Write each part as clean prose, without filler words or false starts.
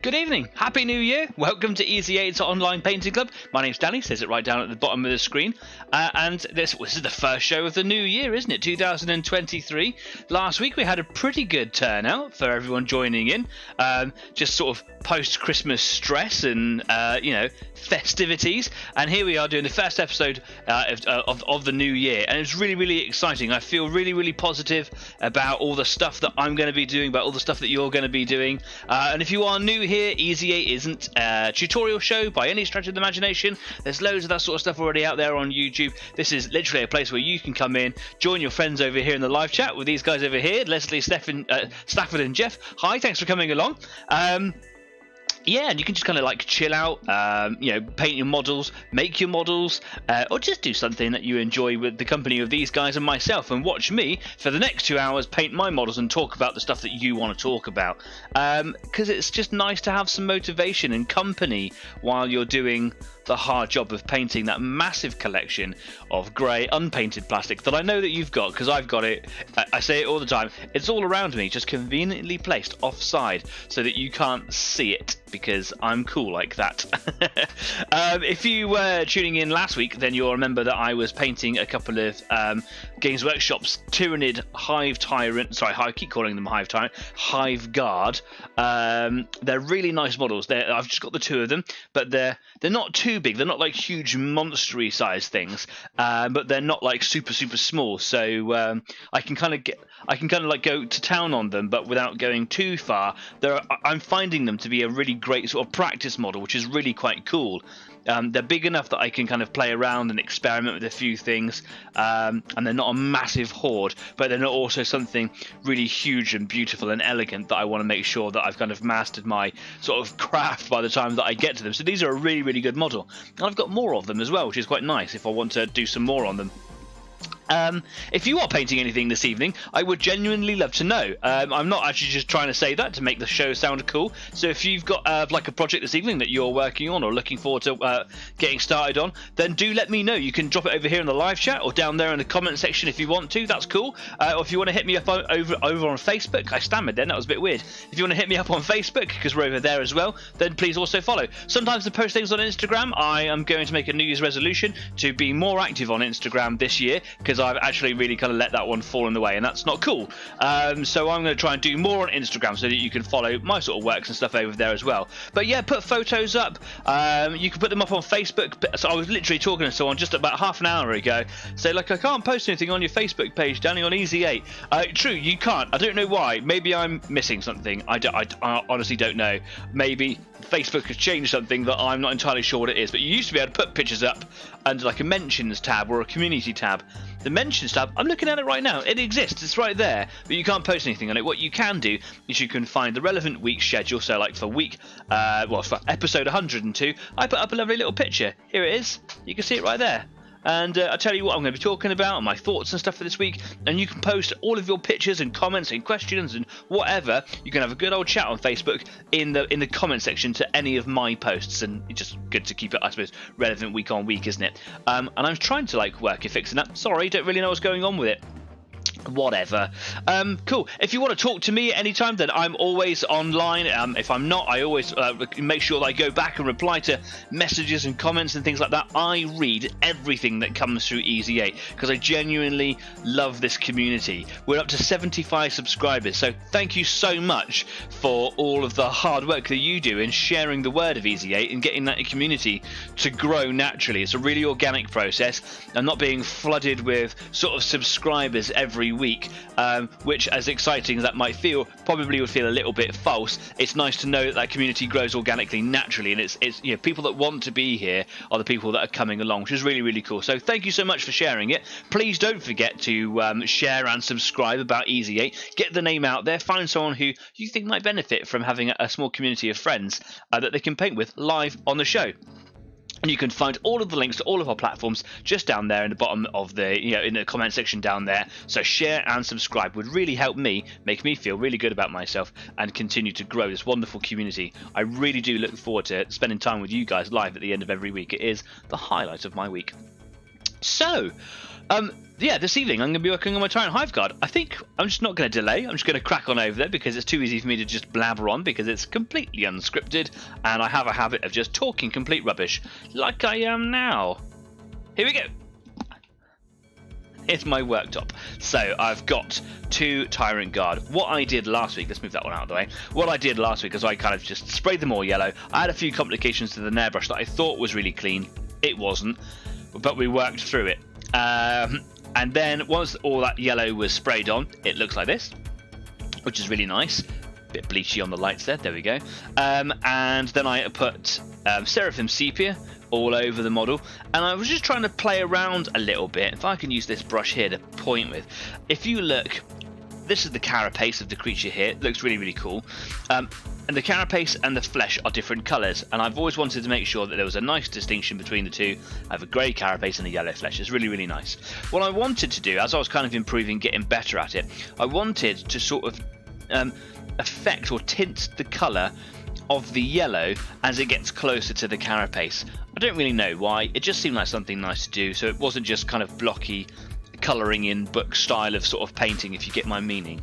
Good evening, Happy New Year, welcome to Easy 8's Online Painting Club. My name's Danny, says it right down at the bottom of the screen, and this is the first show of the new year, isn't it, 2023. Last week we had a pretty good turnout for everyone joining in, just sort of post-Christmas stress and, festivities, and here we are doing the first episode of the new year, and it's really, really exciting. I feel really, really positive about all the stuff that I'm going to be doing, about all the stuff that you're going to be doing, and if you are new here, Easy 8 isn't a tutorial show by any stretch of the imagination. There's loads of that sort of stuff already out there on YouTube. This is literally a place where you can come in, join your friends over here in the live chat with these guys over here, Leslie, Stafford and Jeff. Hi, thanks for coming along. Yeah, and you can just kind of like chill out, paint your models, make your models, or just do something that you enjoy with the company of these guys and myself, and watch me for the next 2 hours paint my models and talk about the stuff that you want to talk about. Because it's just nice to have some motivation and company while you're doing the hard job of painting that massive collection of grey unpainted plastic that I know that you've got, because I've got it. I say it all the time. It's all around me, just conveniently placed offside so that you can't see it, because I'm cool like that. If you were tuning in last week, then you'll remember that I was painting a couple of Games Workshop's Tyranid Hive Tyrant. Sorry, I keep calling them Hive Tyrant. Hive Guard. They're really nice models. I've just got the 2 of them, but they're not too big. They're not like huge monstery sized things, but they're not like super small. So I can kind of like go to town on them, but without going too far. I'm finding them to be a really great sort of practice model, which is really quite cool. They're big enough that I can kind of play around and experiment with a few things, and they're not a massive hoard, but they're not also something really huge and beautiful and elegant that I want to make sure that I've kind of mastered my sort of craft by the time that I get to them. So these are a really, really good model, and I've got more of them as well, which is quite nice if I want to do some more on them. If you are painting anything this evening, I would genuinely love to know. I'm not actually just trying to say that to make the show sound cool. So if you've got like a project this evening that you're working on or looking forward to getting started on, then do let me know. You can drop it over here in the live chat or down there in the comment section if you want to. That's cool. Or if you want to hit me up over on Facebook, I stammered then, that was a bit weird. If you want to hit me up on Facebook, because we're over there as well, then please also follow. Sometimes I post things on Instagram. I am going to make a New Year's resolution to be more active on Instagram this year, because I've actually really kind of let that one fall in the way, and that's not cool. So I'm going to try and do more on Instagram so that you can follow my sort of works and stuff over there as well. But yeah, put photos up. You can put them up on Facebook. So I was literally talking to someone just about half an hour ago, say like, I can't post anything on your Facebook page, Danny, on Easy 8. True, you can't. I don't know why. Maybe I'm missing something. I honestly don't know. Maybe Facebook has changed something that I'm not entirely sure what it is, but you used to be able to put pictures up under like a mentions tab or a community tab. The mentions tab, I'm looking at it right now, it exists, it's right there, but you can't post anything on it. What you can do is you can find the relevant week schedule. So like for for episode 102, I put up a lovely little picture. Here it is, you can see it right there. And I'll tell you what I'm going to be talking about, my thoughts and stuff for this week, and you can post all of your pictures and comments and questions and whatever. You can have a good old chat on Facebook in the comment section to any of my posts, and it's just good to keep it, I suppose, relevant week on week, isn't it? And I'm trying to like work at fixing that. Sorry, don't really know what's going on with it. Whatever. Cool. If you want to talk to me at any time, then I'm always online. If I'm not, I always make sure that I go back and reply to messages and comments and things like that. I read everything that comes through Easy 8 because I genuinely love this community. We're up to 75 subscribers, so thank you so much for all of the hard work that you do in sharing the word of Easy 8 and getting that community to grow naturally. It's a really organic process and not being flooded with sort of subscribers every week, which, as exciting as that might feel, probably would feel a little bit false. It's nice to know that that community grows organically, naturally, and it's people that want to be here are the people that are coming along, which is really, really cool. So thank you so much for sharing it. Please don't forget to share and subscribe about Easy 8. Get the name out there. Find someone who you think might benefit from having a small community of friends that they can paint with live on the show. And you can find all of the links to all of our platforms just down there in the bottom of the, in the comment section down there. So share and subscribe would really help me, make me feel really good about myself and continue to grow this wonderful community. I really do look forward to spending time with you guys live at the end of every week. It is the highlight of my week. So, yeah, this evening I'm going to be working on my Tyranid Hive Guard. I think I'm just not going to delay. I'm just going to crack on over there because it's too easy for me to just blabber on because it's completely unscripted and I have a habit of just talking complete rubbish like I am now. Here we go. It's my worktop. So I've got 2 Tyranid Guard. What I did last week, let's move that one out of the way. What I did last week is I kind of just sprayed them all yellow. I had a few complications to the nair brush that I thought was really clean. It wasn't, but we worked through it. And then once all that yellow was sprayed on, it looks like this, which is really nice. Bit bleachy on the lights there. There we go. And then I put Seraphim Sepia all over the model, and I was just trying to play around a little bit. If I can use this brush here to point with, if you look, this is the carapace of the creature here. It looks really, really cool. And the carapace and the flesh are different colours, and I've always wanted to make sure that there was a nice distinction between the two. I have a grey carapace and a yellow flesh. It's really, really nice. What I wanted to do, as I was kind of improving, getting better at it, I wanted to sort of affect or tint the colour of the yellow as it gets closer to the carapace. I don't really know why, it just seemed like something nice to do, so it wasn't just kind of blocky colouring in book style of sort of painting, if you get my meaning.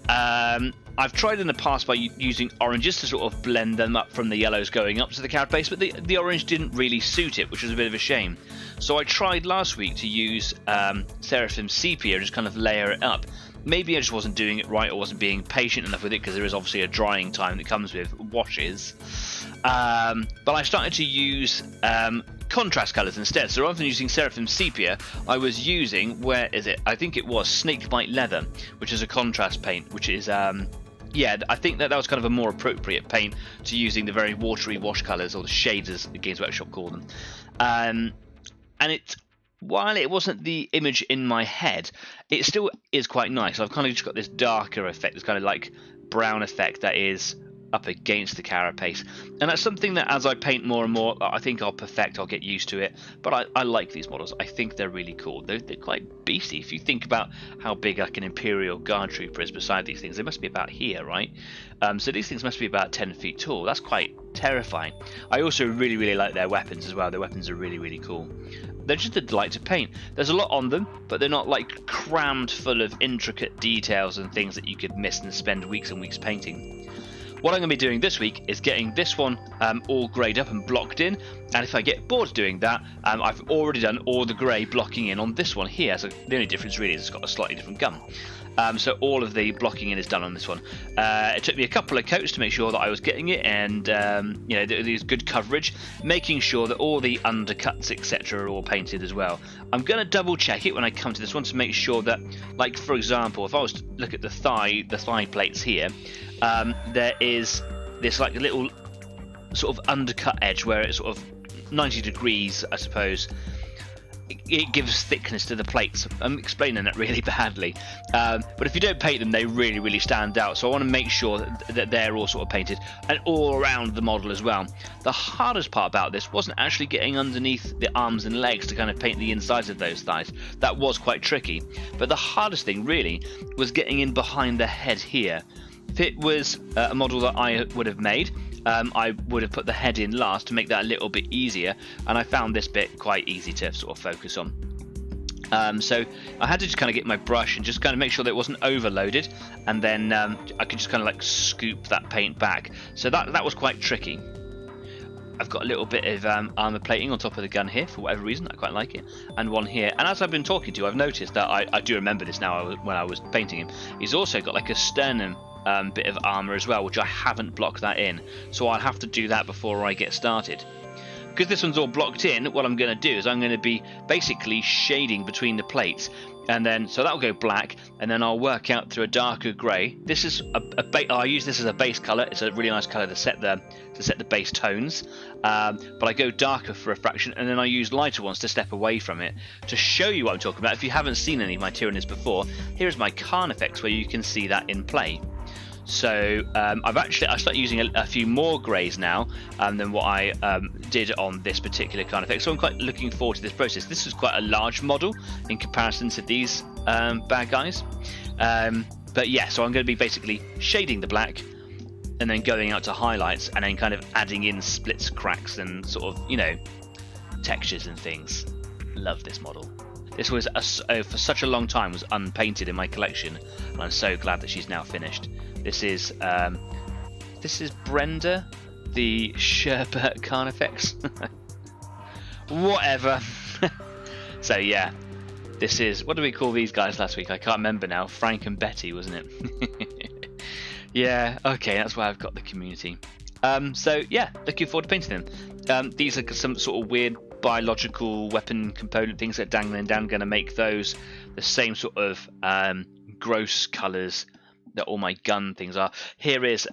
I've tried in the past by using oranges to sort of blend them up from the yellows going up to the carapace, but the orange didn't really suit it, which was a bit of a shame. So I tried last week to use Seraphim Sepia and just kind of layer it up. Maybe I just wasn't doing it right or wasn't being patient enough with it, because there is obviously a drying time that comes with washes. But I started to use contrast colours instead. So rather than using Seraphim Sepia, I was using, where is it? I think it was Snakebite Leather, which is a contrast paint, which is yeah, I think that was kind of a more appropriate paint to using the very watery wash colours, or the shades as the Games Workshop call them. And it, while it wasn't the image in my head, it still is quite nice. I've kind of just got this darker effect, this kind of like brown effect that is up against the carapace, and that's something that as I paint more and more, I think I'll perfect. I'll get used to it. But I like these models. I think they're really cool. They're quite beastly. If you think about how big like an Imperial Guard Trooper is beside these things, they must be about here, right? So these things must be about 10 feet tall. That's quite terrifying. I also really, really like their weapons as well. Their weapons are really, really cool. They're just a delight to paint. There's a lot on them, but they're not like crammed full of intricate details and things that you could miss and spend weeks and weeks painting. What I'm going to be doing this week is getting this one all greyed up and blocked in, and if I get bored doing that, I've already done all the grey blocking in on this one here. So the only difference really is it's got a slightly different gum. So all of the blocking in is done on this one. It took me a couple of coats to make sure that I was getting it, and you know, there's good coverage, making sure that all the undercuts etc. are all painted as well. I'm going to double check it when I come to this one to make sure that, like for example, if I was to look at the thigh plates here, there is this like little sort of undercut edge where it's sort of 90 degrees, I suppose. It gives thickness to the plates. I'm explaining that really badly, but if you don't paint them, they really, really stand out. So I want to make sure that they're all sort of painted and all around the model as well. The hardest part about this wasn't actually getting underneath the arms and legs to kind of paint the insides of those thighs. That was quite tricky, but the hardest thing really was getting in behind the head here. If it was a model that I would have made, I would have put the head in last to make that a little bit easier, and I found this bit quite easy to sort of focus on. So I had to just kind of get my brush and just kind of make sure that it wasn't overloaded, and then I could just kind of like scoop that paint back. So that was quite tricky. I've got a little bit of armor plating on top of the gun here for whatever reason. I quite like it, and one here. And as I've been talking to you, I've noticed that I do remember this now when I was painting him. He's also got like a sternum bit of armor as well, which I haven't blocked that in, so I'll have to do that before I get started. Because this one's all blocked in, what I'm going to do is I'm going to be basically shading between the plates, and then so that'll go black, and then I'll work out through a darker grey. This is I use this as a base colour. It's a really nice colour to set the base tones, but I go darker for a fraction, and then I use lighter ones to step away from it to show you what I'm talking about. If you haven't seen any of my Tyranids before, here's my Khan effects where you can see that in play. So I started using a few more greys now than what I did on this particular kind of effect. So I'm quite looking forward to this process. This is quite a large model in comparison to these bad guys. But yeah, so I'm going to be basically shading the black and then going out to highlights and then kind of adding in splits, cracks and sort of, you know, textures and things. Love this model. This was for such a long time was unpainted in my collection, and I'm so glad that she's now finished. This is Brenda, the Sherbert Carnifex. Whatever. So yeah, this is, what do we call these guys last week? I can't remember now. Frank and Betty, wasn't it? Yeah, okay, that's why I've got the community. So yeah, looking forward to painting them. These are some sort of weird biological weapon component things that are dangling down. Going to make those the same sort of gross colours that all my gun things are. Here is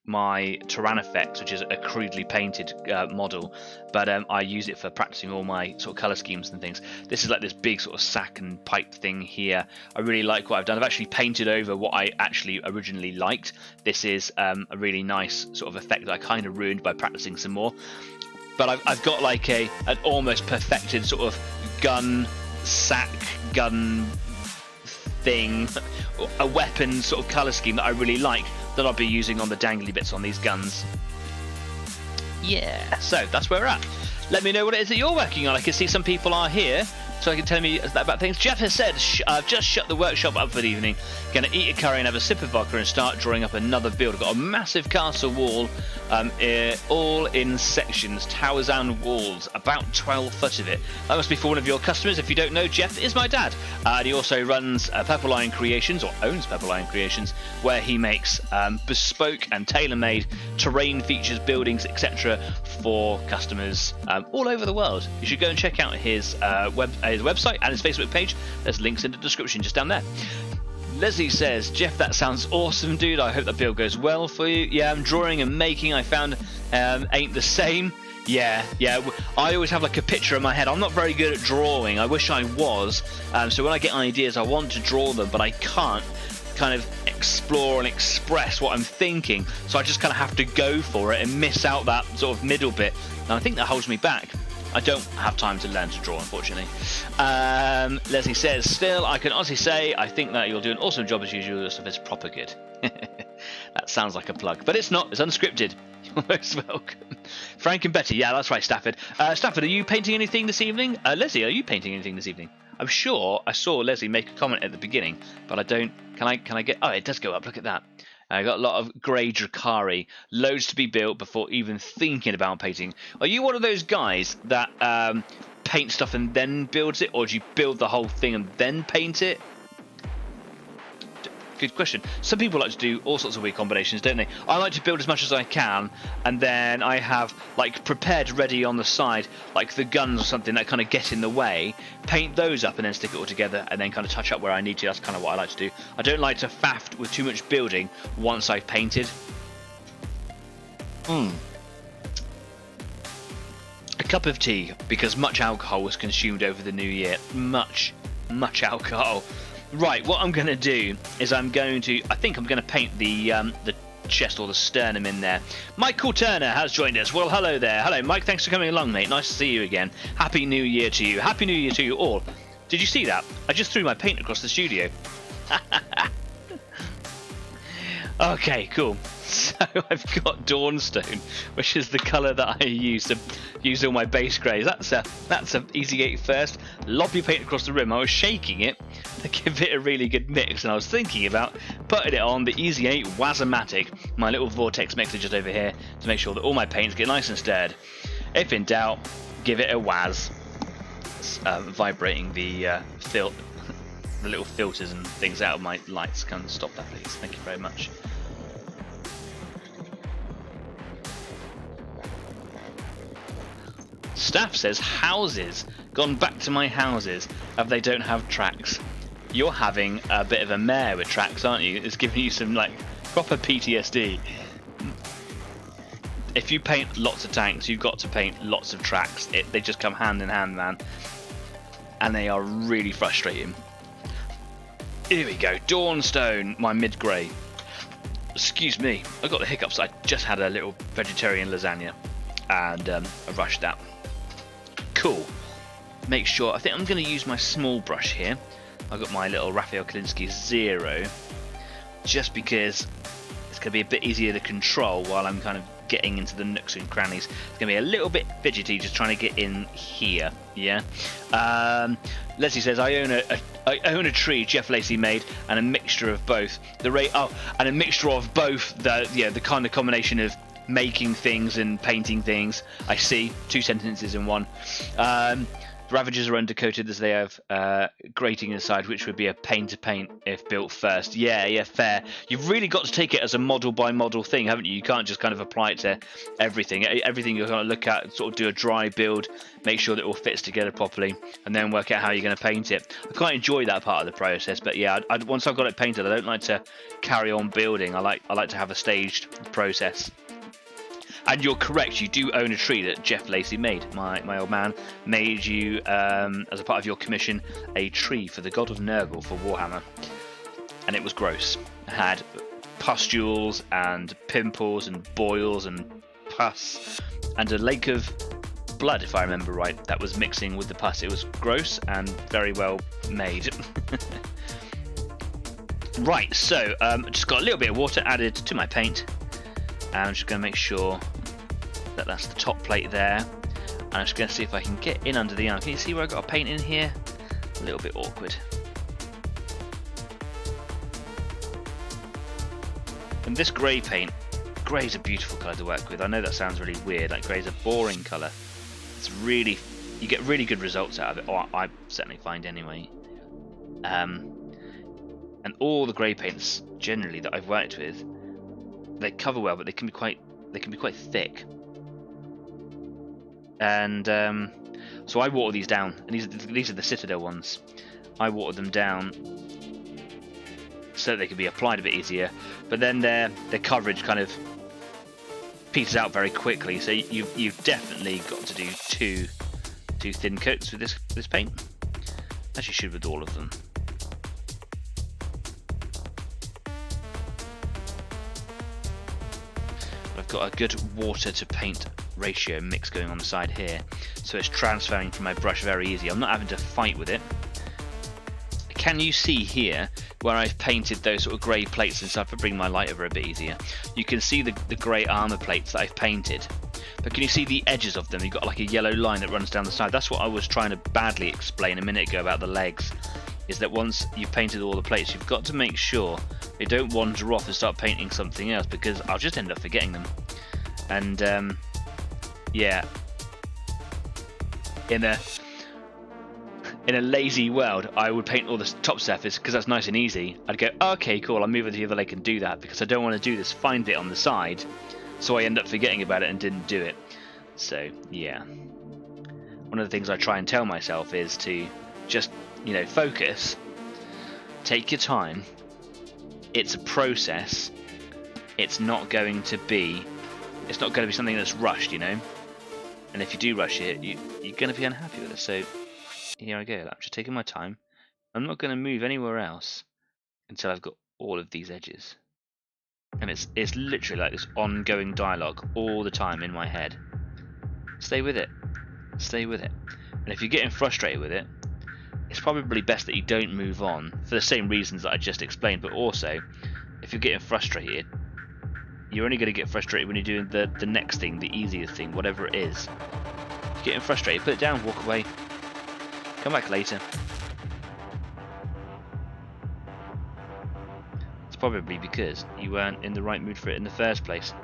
my Tyranid, which is a crudely painted model, but I use it for practicing all my sort of colour schemes and things. This is like this big sort of sack and pipe thing here. I really like what I've done. I've actually painted over what I actually originally liked. This is a really nice sort of effect that I kind of ruined by practicing some more. But I've got like an almost perfected sort of gun thing, a weapon sort of colour scheme that I really like, that I'll be using on the dangly bits on these guns. Yeah, so that's where we're at. Let me know what it is that you're working on. I can see some people are here, so I can tell me about things. Jeff has said, I've just shut the workshop up for the evening. Gonna eat a curry and have a sip of vodka and start drawing up another build. I've got a massive castle wall, all in sections, towers and walls, about 12 foot of it. That must be for one of your customers. If you don't know, Jeff is my dad. And he also runs Purple Lion Creations, or owns Purple Lion Creations, where he makes bespoke and tailor-made terrain features, buildings, etc. for customers all over the world. You should go and check out his website and his Facebook page. There's links in the description just down there. Leslie says, Jeff, that sounds awesome, dude. I hope that build goes well for you. Yeah, I'm drawing and making. I found ain't the same. Yeah. I always have like a picture in my head. I'm not very good at drawing. I wish I was. So when I get ideas, I want to draw them, but I can't kind of explore and express what I'm thinking. So I just kind of have to go for it and miss out that sort of middle bit. And I think that holds me back. I don't have time to learn to draw, unfortunately. Leslie says, still, I can honestly say I think that you'll do an awesome job as usual. Your stuff is proper good. That sounds like a plug, but it's not. It's unscripted. You're most welcome. Frank and Betty. Yeah, that's right, Stafford. Stafford, are you painting anything this evening? Leslie, are you painting anything this evening? I'm sure I saw Leslie make a comment at the beginning, but I don't. Can I get? Oh, it does go up. Look at that. I got a lot of grey Drakari, loads to be built before even thinking about painting. Are you one of those guys that paint stuff and then builds it, or do you build the whole thing and then paint it? Good question. Some people like to do all sorts of weird combinations, don't they? I like to build as much as I can, and then I have like prepared ready on the side, like the guns or something that kind of get in the way, paint those up and then stick it all together and then kind of touch up where I need to. That's kind of what I like to do. I don't like to faff with too much building once I've painted. A cup of tea, because much alcohol was consumed over the new year. Much alcohol. Right, what I'm going to do is I think I'm going to paint the chest or the sternum in there. Michael Turner has joined us. Well, hello there. Hello, Mike. Thanks for coming along, mate. Nice to see you again. Happy New Year to you. Happy New Year to you all. Did you see that? I just threw my paint across the studio. Okay, cool. So I've got Dawnstone, which is the colour that I use to use all my base greys. That's a easy 8 first. Lob your paint across the rim. I was shaking it to give it a really good mix, and I was thinking about putting it on the Easy 8 Wazomatic, my little vortex mixer just over here, to make sure that all my paints get nice and stirred. If in doubt, give it a waz. It's, vibrating the the little filters and things out of my lights. Can stop that, please? Thank you very much. Staff says, houses. Gone back to my houses. They don't have tracks. You're having a bit of a mare with tracks, aren't you? It's giving you some like proper PTSD. If you paint lots of tanks, you've got to paint lots of tracks. They just come hand in hand, man. And they are really frustrating. Here we go. Dawnstone, my mid-grey. Excuse me. I got the hiccups. I just had a little vegetarian lasagna. And I rushed that. Cool. Make sure. I think I'm going to use my small brush here. I've got my little Raphael Kalinsky 0. Just because it's going to be a bit easier to control while I'm kind of getting into the nooks and crannies. It's going to be a little bit fidgety just trying to get in here. Yeah. Leslie says, I own a tree Jeff Lacey made, and a mixture of both. And a mixture of both the kind of combination of making things and painting things. I see, 2 sentences in one. Ravages are undercoated as they have grating inside, which would be a pain to paint if built first. Yeah, fair. You've really got to take it as a model by model thing, haven't you? You can't just kind of apply it to everything. Everything you're going to look at, sort of do a dry build, make sure that it all fits together properly, and then work out how you're going to paint it. I quite enjoy that part of the process, but yeah, once I've got it painted, I don't like to carry on building. I like to have a staged process. And you're correct, you do own a tree that Jeff Lacey made. My old man made you, as a part of your commission, a tree for the god of Nurgle for Warhammer. And it was gross. It had pustules and pimples and boils and pus and a lake of blood, if I remember right, that was mixing with the pus. It was gross and very well made. Right, so just got a little bit of water added to my paint. And I'm just going to make sure that that's the top plate there. And I'm just going to see if I can get in under the arm. Can you see where I got a paint in here? A little bit awkward. And this grey paint, grey is a beautiful colour to work with. I know that sounds really weird, like grey is a boring colour. It's really, you get really good results out of it, or I certainly find anyway. And all the grey paints generally that I've worked with, they cover well, but they can be quite thick. And so I water these down, and these are the Citadel ones. I water them down so that they can be applied a bit easier, but then their coverage kind of peters out very quickly. So you've definitely got to do two thin coats with this paint, as you should with all of them. I've got a good water to paint ratio mix going on the side here, so it's transferring from my brush very easy. I'm not having to fight with it. Can you see here where I've painted those sort of grey plates and stuff to bring my light over a bit easier? You can see the grey armour plates that I've painted, but can you see the edges of them? You've got like a yellow line that runs down the side. That's what I was trying to badly explain a minute ago about the legs, is that once you've painted all the plates, you've got to make sure they don't wander off and start painting something else, because I'll just end up forgetting them. And yeah, in a lazy world, I would paint all the top surface because that's nice and easy. I'd go, okay, cool, I'll move over to the other leg and do that, because I don't want to do this fine bit on the side, so I end up forgetting about it and didn't do it. So yeah, one of the things I try and tell myself is to just, focus, take your time. It's a process. It's not going to be something that's rushed, And if you do rush it, you're going to be unhappy with it. So here I go. I'm just taking my time. I'm not going to move anywhere else until I've got all of these edges. And it's literally like this ongoing dialogue all the time in my head. Stay with it. Stay with it. And if you're getting frustrated with it, it's probably best that you don't move on for the same reasons that I just explained. But also, if you're getting frustrated, you're only going to get frustrated when you're doing the next thing, the easiest thing, whatever it is. If you're getting frustrated, put it down, walk away, come back later. It's probably because you weren't in the right mood for it in the first place.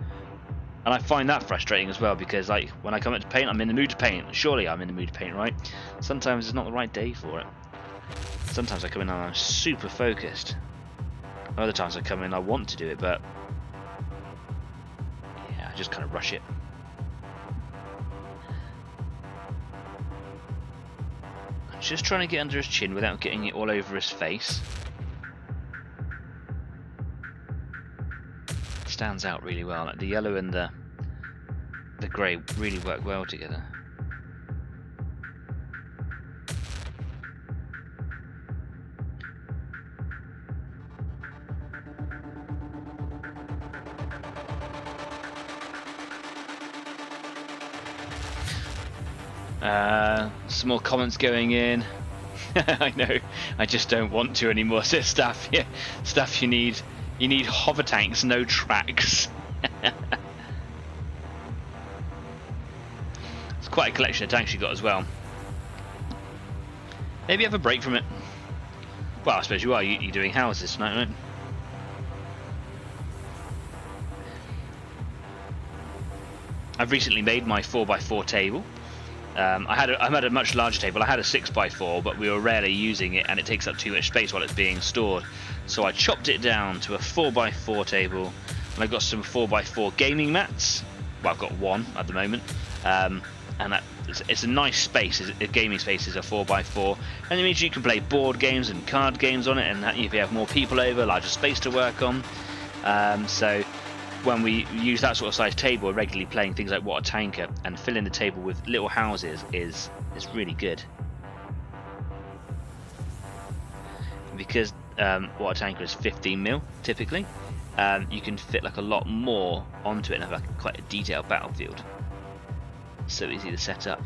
And I find that frustrating as well, because like when I come up to paint, I'm in the mood to paint. Surely I'm in the mood to paint, right? Sometimes it's not the right day for it. Sometimes I come in and I'm super focused. Other times I come in and I want to do it, but yeah, I just kind of rush it. I'm just trying to get under his chin without getting it all over his face. It stands out really well. Like the yellow and the grey really work well together. Some more comments going in. I know, I just don't want to anymore. So stuff, yeah, stuff you need hover tanks, no tracks. quite a collection of tanks you got as well. Maybe have a break from it. Well, I suppose you are. You're doing houses tonight, right? I've recently made my 4x4 table. I had a much larger table. I had a 6x4, but we were rarely using it, and it takes up too much space while it's being stored. So I chopped it down to a 4x4 table, and I've got some 4x4 gaming mats. Well, I've got one at the moment, and it's a nice space. A gaming space is a 4x4, and it means you can play board games and card games on it, and if you have more people over, larger space to work on. So when we use that sort of size table, we're regularly playing things like Water Tanker, and filling the table with little houses is really good. Because Water Tanker is 15mm typically, you can fit like a lot more onto it and have like quite a detailed battlefield. So easy to set up.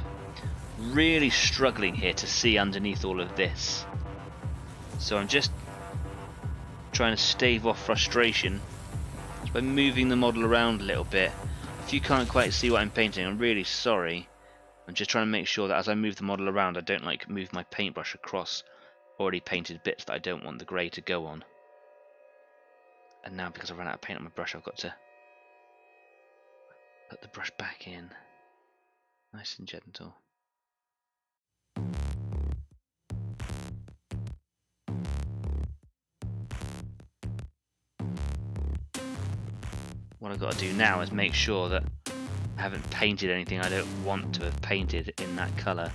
Really struggling here to see underneath all of this. So I'm just trying to stave off frustration by moving the model around a little bit. If you can't quite see what I'm painting, I'm really sorry. I'm just trying to make sure that as I move the model around, I don't like move my paintbrush across already painted bits that I don't want the grey to go on. And now because I've run out of paint on my brush, I've got to put the brush back in. Nice and gentle. What I've got to do now is make sure that I haven't painted anything I don't want to have painted in that colour.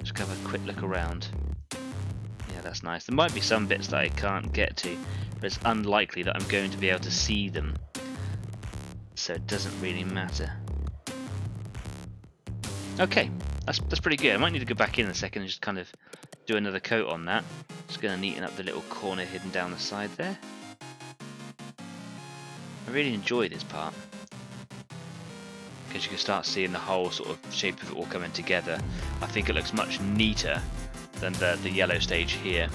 Just have a quick look around. Yeah, that's nice. There might be some bits that I can't get to, but it's unlikely that I'm going to be able to see them. So it doesn't really matter. Okay, that's pretty good. I might need to go back in a second and just kind of do another coat on that. Just going to neaten up the little corner hidden down the side there. I really enjoy this part because you can start seeing the whole sort of shape of it all coming together. I think it looks much neater than the yellow stage here.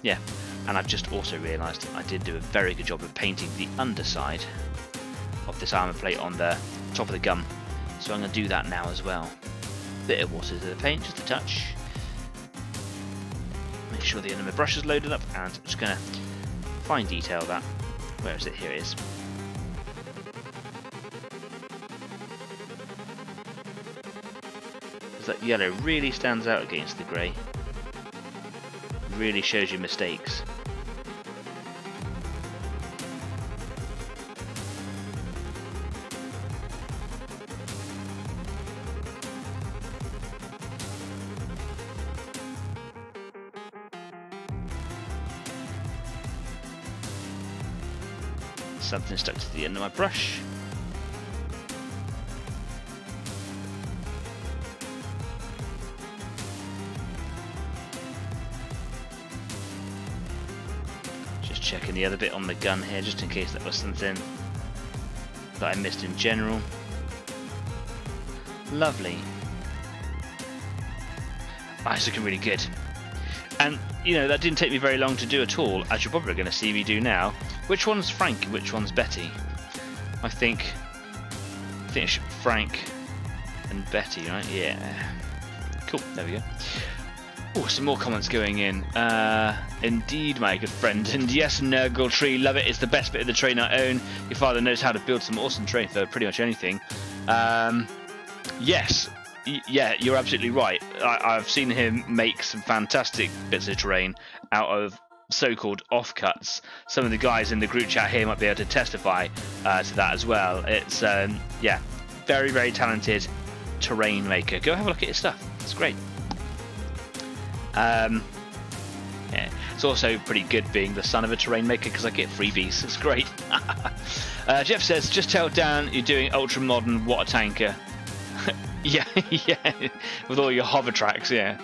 Yeah, and I've just also realised I did do a very good job of painting the underside of this armour plate on the top of the gun. So I'm going to do that now as well. Bit of water to the paint, just a touch. Make sure the end of my brush is loaded up, and I'm just going to fine detail that. Where is it? Here it is. That yellow really stands out against the grey. Really shows you mistakes. Something stuck to the end of my brush. Just checking the other bit on the gun here, just in case that was something that I missed in general. Lovely. Oh, it's looking really good. And, you know, that didn't take me very long to do at all, as you're probably going to see me do now. Which one's Frank and which one's Betty? I think it's Frank and Betty, right? Yeah. Cool, there we go. Oh, some more comments going in. Indeed, my good friend. And yes, Nurgle Tree, love it. It's the best bit of the train I own. Your father knows how to build some awesome train for pretty much anything. Yes. Yeah, you're absolutely right. I've seen him make some fantastic bits of terrain out of so-called offcuts. Some of the guys in the group chat here might be able to testify to that as well. It's yeah, very, very talented terrain maker. Go have a look at his stuff. It's great. Yeah, it's also pretty good being the son of a terrain maker because I get freebies. It's great. Jeff says, just tell Dan you're doing ultra modern water tanker. Yeah, yeah, with all your hover tracks, yeah.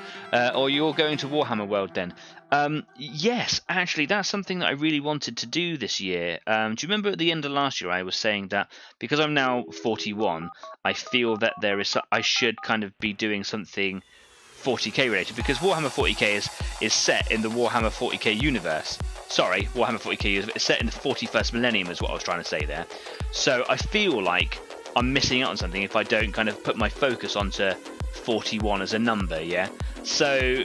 Or you're going to Warhammer World then. Yes, actually, that's something that I really wanted to do this year. Do you remember at the end of last year I was saying that because I'm now 41, I feel that I should kind of be doing something 40k related, because Warhammer 40k is set in the Warhammer 40k universe. Sorry, Warhammer 40k is set in the 41st millennium is what I was trying to say there. So I feel like I'm missing out on something if I don't kind of put my focus onto 41 as a number, yeah? So,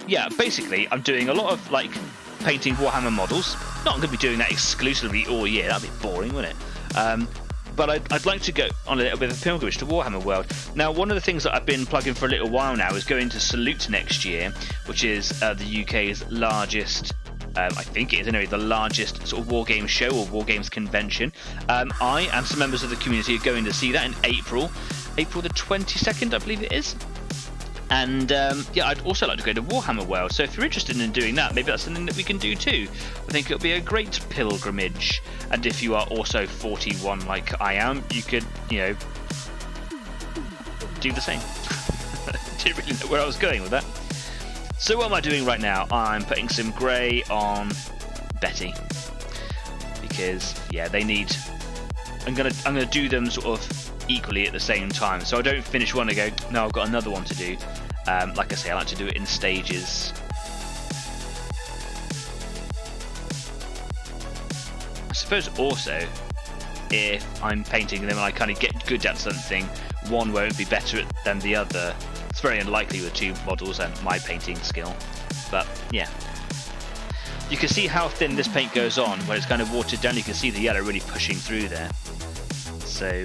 yeah, basically, I'm doing a lot of, like, painting Warhammer models. Not going to be doing that exclusively all year, that'd be boring, wouldn't it? But I'd like to go on a little bit of a pilgrimage to Warhammer World. Now, one of the things that I've been plugging for a little while now is going to Salute next year, which is the UK's largest, I think it is anyway, the largest sort of war games show or war games convention. I and some members of the community are going to see that in April the 22nd, I believe it is. And yeah, I'd also like to go to Warhammer World, so if you're interested in doing that, maybe that's something that we can do too. I think it'll be a great pilgrimage, and if you are also 41 like I am, you could, you know, do the same. Didn't really know where I was going with that. So what am I doing right now? I'm putting some grey on Betty, because yeah, they need. I'm gonna do them sort of equally at the same time, so I don't finish one and go, no, I've got another one to do. Like I say, I like to do it in stages. I suppose also, if I'm painting them and I kind of get good at something, one won't be better than the other. It's very unlikely with two models and my painting skill, but yeah. You can see how thin this paint goes on when it's kind of watered down. You can see the yellow really pushing through there. So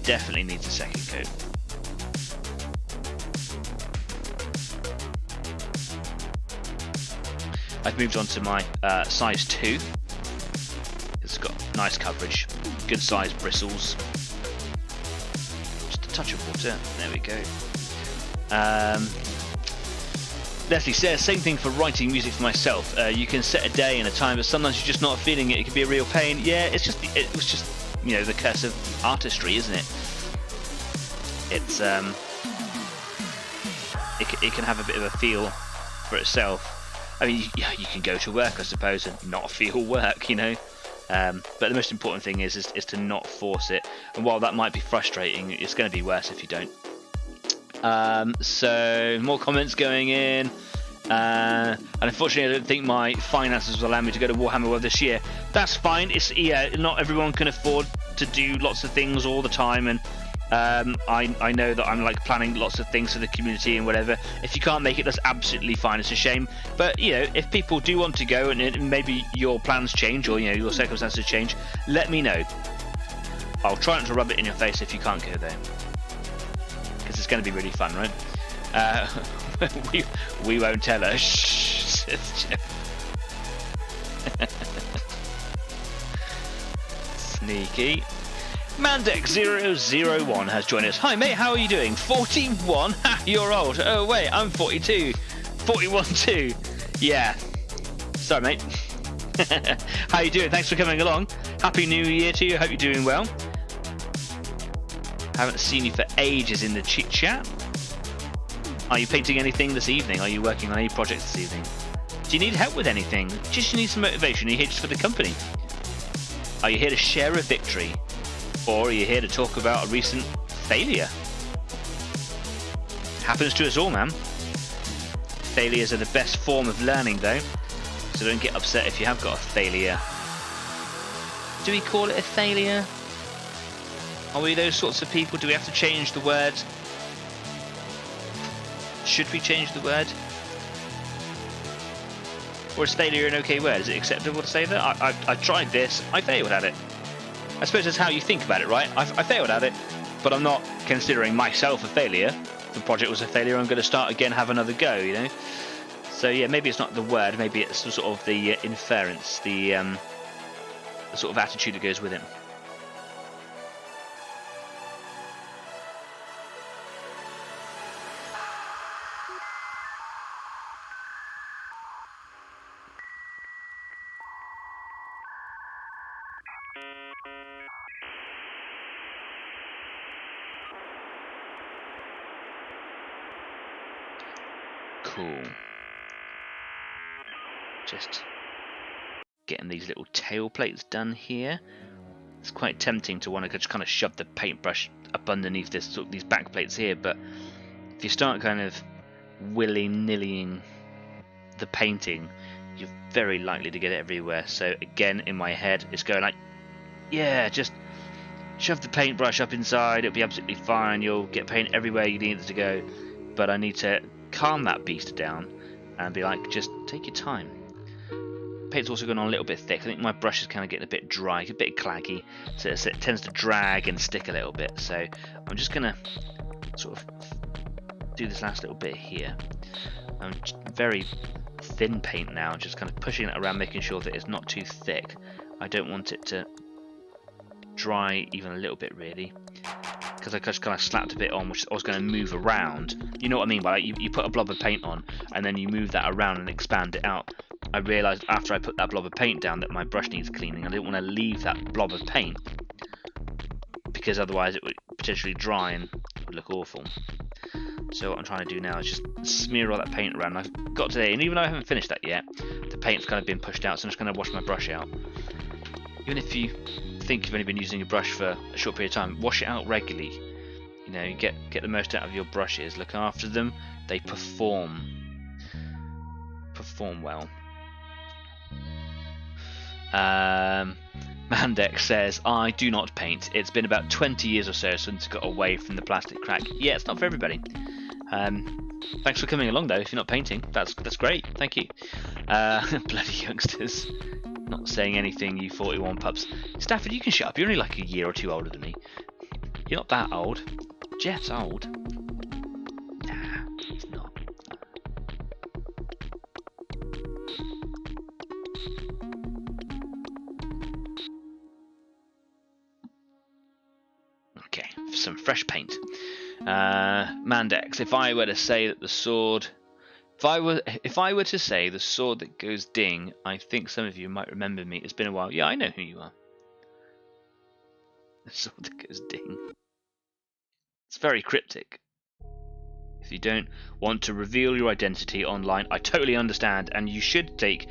definitely needs a second coat. I've moved on to my size 2. It's got nice coverage, good size bristles. Just a touch of water. There we go. Leslie says, same thing for writing music for myself. You can set a day and a time, but sometimes you're just not feeling it. It can be a real pain. Yeah, it was just, you know, the curse of artistry, isn't it? It's it can have a bit of a feel for itself. I mean, you can go to work, I suppose, and not feel work, you know. But the most important thing is to not force it. And while that might be frustrating, it's going to be worse if you don't. So more comments going in. And unfortunately, I don't think my finances will allow me to go to Warhammer World this year. That's fine. It's, yeah, not everyone can afford to do lots of things all the time, and I know that I'm like planning lots of things for the community and whatever. If you can't make it, that's absolutely fine. It's a shame, but you know, if people do want to go and maybe your plans change or, you know, your circumstances change, let me know. I'll try not to rub it in your face if you can't go there, because it's going to be really fun, right? We won't tell her. Shh, says Jeff. Sneaky. Mandek001 has joined us. Hi mate, how are you doing? 41? Ha, you're old. Oh wait, I'm 42. 41 too. Yeah. Sorry mate. How you doing? Thanks for coming along. Happy New Year to you. Hope you're doing well. Haven't seen you for ages in the chit chat. Are you painting anything this evening? Are you working on any projects this evening? Do you need help with anything? Just need some motivation? Are you here just for the company? Are you here to share a victory? Or are you here to talk about a recent failure? Happens to us all, man. Failures are the best form of learning though, so don't get upset if you have got a failure. Do we call it a failure? Are we those sorts of people? Do we have to change the word? Should we change the word? Or is failure an okay word? Is it acceptable to say that? I tried this, I failed at it. I suppose that's how you think about it, right? I failed at it, but I'm not considering myself a failure. If the project was a failure, I'm going to start again, have another go, you know? So yeah, maybe it's not the word, maybe it's sort of the inference, the sort of attitude that goes with it. Cool. Just getting these little tail plates done here. It's quite tempting to want to just kind of shove the paintbrush up underneath this sort of these back plates here, but if you start kind of willy-nillying the painting, you're very likely to get it everywhere. So again, in my head, it's going like, yeah, just shove the paintbrush up inside, it'll be absolutely fine, you'll get paint everywhere you need it to go. But I need to calm that beast down and be like, just take your time. Paint's also going on a little bit thick. I think my brush is kind of getting a bit dry, a bit claggy, so it tends to drag and stick a little bit. So I'm just going to sort of do this last little bit here. I'm very thin paint now, just kind of pushing it around, making sure that it's not too thick. I don't want it to dry even a little bit, really, because I just kind of slapped a bit on, which I was going to move around. You know what I mean by like, you put a blob of paint on and then you move that around and expand it out. I realised after I put that blob of paint down that my brush needs cleaning. I didn't want to leave that blob of paint because otherwise it would potentially dry and it would look awful. So what I'm trying to do now is just smear all that paint around. I've got today, and even though I haven't finished that yet, the paint's kind of been pushed out, so I'm just going to wash my brush out. Even if you think you've only been using your brush for a short period of time, wash it out regularly. You know, you get the most out of your brushes, look after them, they perform well. Mandex says, I do not paint. It's been about 20 years or so since I got away from the plastic crack. Yeah, it's not for everybody. Thanks for coming along though. If you're not painting, that's great. Thank you. Bloody youngsters. Not saying anything, you 41 pups. Stafford, you can shut up. You're only like a year or two older than me. You're not that old. Jeff's old. Nah, he's not. Okay, some fresh paint. Mandex, if I were to say that the sword... If I were to say the sword that goes ding, I think some of you might remember me. It's been a while. Yeah, I know who you are. The sword that goes ding. It's very cryptic. If you don't want to reveal your identity online, I totally understand, and you should take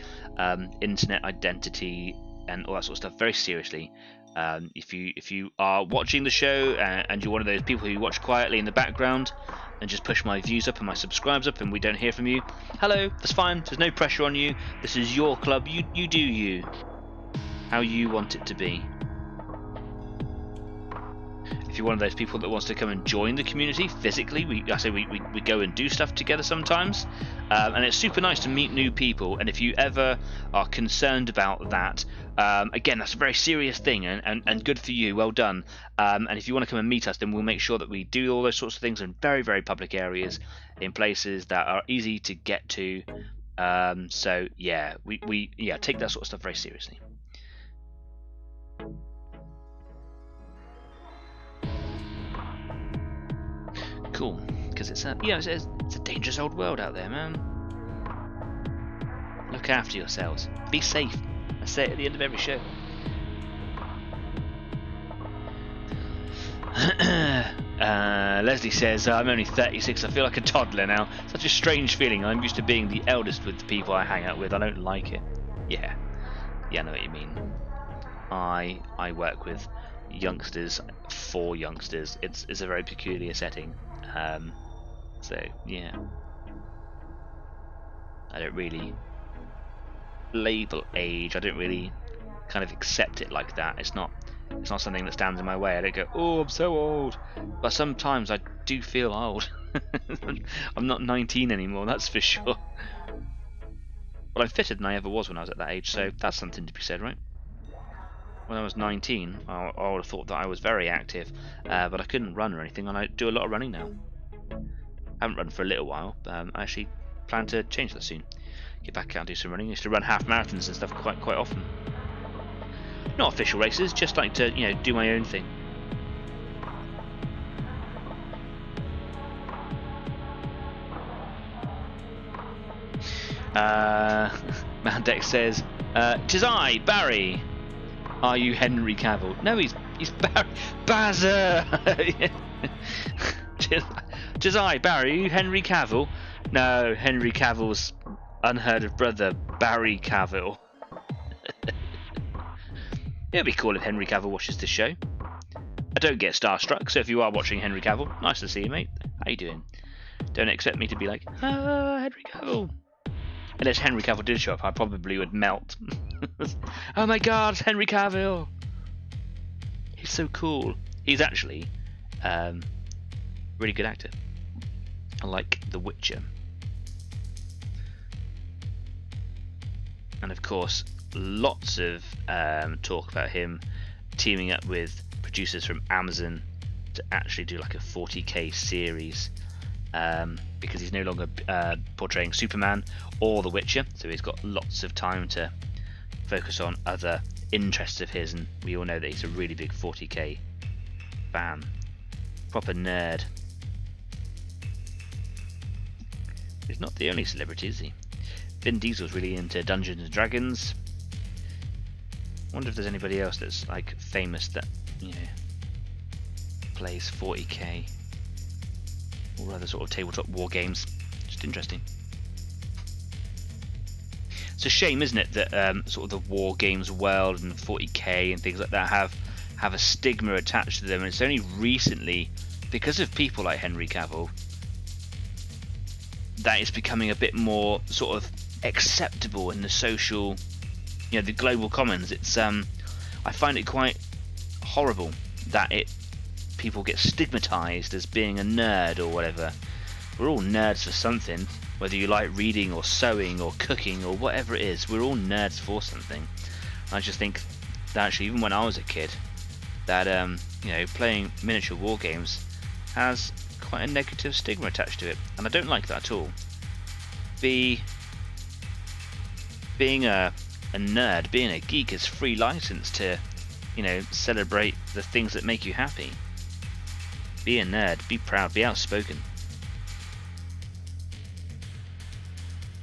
internet identity and all that sort of stuff very seriously. If you are watching the show and you're one of those people who watch quietly in the background and just push my views up and my subscribes up and we don't hear from you, hello, that's fine. There's no pressure on you. This is your club. You do you. How you want it to be. If you're one of those people that wants to come and join the community physically, we go and do stuff together sometimes, and it's super nice to meet new people. And if you ever are concerned about that, again, that's a very serious thing, and good for you, well done. And if you want to come and meet us, then we'll make sure that we do all those sorts of things in very, very public areas, in places that are easy to get to. So yeah, we take that sort of stuff very seriously. Cool, because it's a dangerous old world out there, man. Look after yourselves. Be safe. I say it at the end of every show. Leslie says, I'm only 36. I feel like a toddler now. Such a strange feeling. I'm used to being the eldest with the people I hang out with. I don't like it. Yeah, I know what you mean. I work with youngsters for youngsters. It's a very peculiar setting. So yeah, I don't really label age. I don't really kind of accept it like that. It's not something that stands in my way. I don't go, oh, I'm so old. But sometimes I do feel old. I'm not 19 anymore, that's for sure. Well, I'm fitter than I ever was when I was at that age, so that's something to be said, right? When I was 19, I would have thought that I was very active, but I couldn't run or anything, and I do a lot of running now. I haven't run for a little while, but I actually plan to change that soon. Get back out and do some running. I used to run half marathons and stuff quite often. Not official races, just like to do my own thing. Mandex says, "'Tis I, Barry. Are you Henry Cavill?" No, he's Barry. Bazzer. "'Tis I, Barry. Are you Henry Cavill?" No, Henry Cavill's unheard of brother, Barry Cavill. It'll be cool if Henry Cavill watches this show. I don't get starstruck, so if you are watching Henry Cavill, nice to see you, mate. How you doing? Don't expect me to be like, Henry Cavill. Unless Henry Cavill did show up, I probably would melt. Oh my god, it's Henry Cavill! He's so cool. He's actually really good actor. I like The Witcher. And of course, lots of talk about him teaming up with producers from Amazon to actually do like a 40k series, because he's no longer portraying Superman or The Witcher, so he's got lots of time to focus on other interests of his, and we all know that he's a really big 40k fan. Proper nerd. He's not the only celebrity, is he? Vin Diesel's really into Dungeons and Dragons. I wonder if there's anybody else that's like famous that, you know, plays 40k or other sort of tabletop war games. Just interesting. It's a shame, isn't it, that sort of the war games world and 40k and things like that have a stigma attached to them, and it's only recently, because of people like Henry Cavill, that it's becoming a bit more sort of acceptable in the social, you know, the global commons. It's I find it quite horrible that people get stigmatized as being a nerd or whatever. We're all nerds for something, whether you like reading or sewing or cooking or whatever it is. We're all nerds for something. I just think that actually, even when I was a kid, that you know, playing miniature war games has quite a negative stigma attached to it, and I don't like that at all. Being a nerd, being a geek, is free license to, you know, celebrate the things that make you happy. Be a nerd, be proud, be outspoken.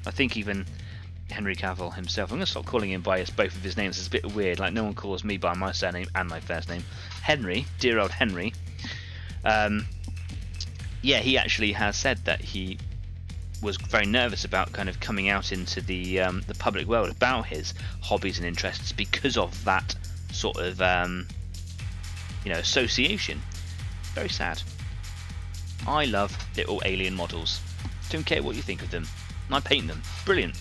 I think even Henry Cavill himself, I'm going to stop calling him by both of his names, it's a bit weird, like no one calls me by my surname and my first name. Henry, dear old Henry, yeah, he actually has said that he was very nervous about kind of coming out into the public world about his hobbies and interests because of that sort of you know, association. Very sad. I love little alien models. Don't care what you think of them. I paint them. Brilliant.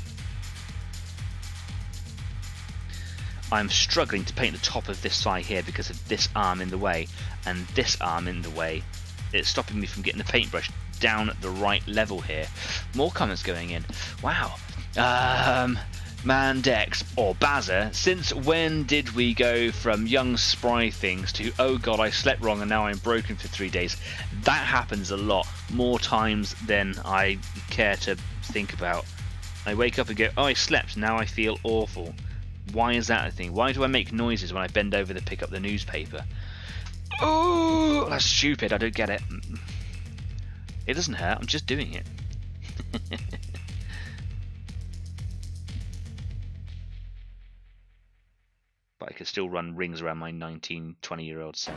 I'm struggling to paint the top of this side here because of this arm in the way and this arm in the way. It's stopping me from getting the paintbrush down at the right level here. More comments going in. Wow. Mandex or Bazza, since when did we go from young spry things to, oh god, I slept wrong and now I'm broken for 3 days? That happens a lot, more times than I care to think about. I wake up and go, oh, I slept, now I feel awful. Why is that a thing? Why do I make noises when I bend over to pick up the newspaper? Oh, that's stupid, I don't get it. It doesn't hurt, I'm just doing it. But I could still run rings around my 19, 20-year-old self.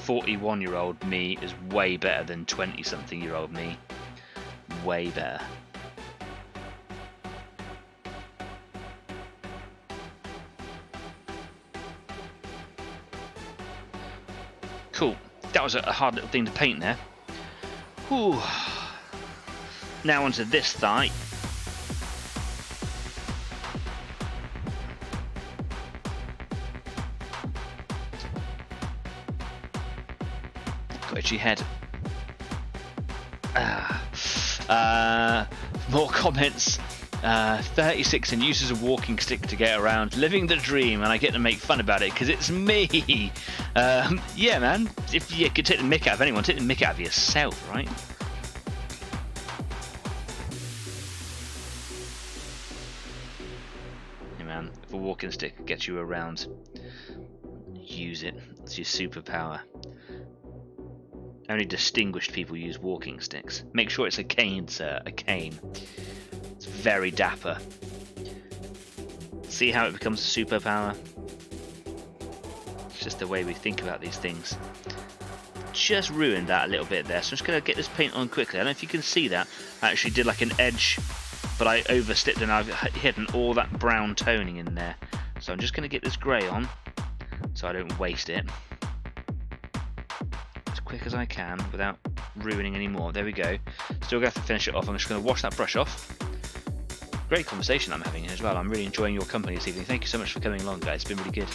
"41-year-old me is way better than 20-something-year-old me. Way better." Cool. That was a hard little thing to paint there. Whew. Now onto this thigh. Got itchy head. More comments. 36 and uses a walking stick to get around, living the dream, and I get to make fun about it because it's me. Yeah, man. If you could take the mick out of anyone, take the mick out of yourself, right? Yeah, man. If a walking stick gets you around, use it. It's your superpower. Only distinguished people use walking sticks. Make sure it's a cane, sir. A cane. It's very dapper. See how it becomes a superpower? It's just the way we think about these things. Just ruined that a little bit there, so I'm just going to get this paint on quickly. I don't know if you can see that. I actually did like an edge, but I overstepped and I've hidden all that brown toning in there. So I'm just going to get this grey on, so I don't waste it. As quick as I can, without ruining any more. There we go. Still going to have to finish it off. I'm just going to wash that brush off. great conversation I'm having as well. I'm really enjoying your company this evening. Thank you so much for coming along, guys. It's been really good.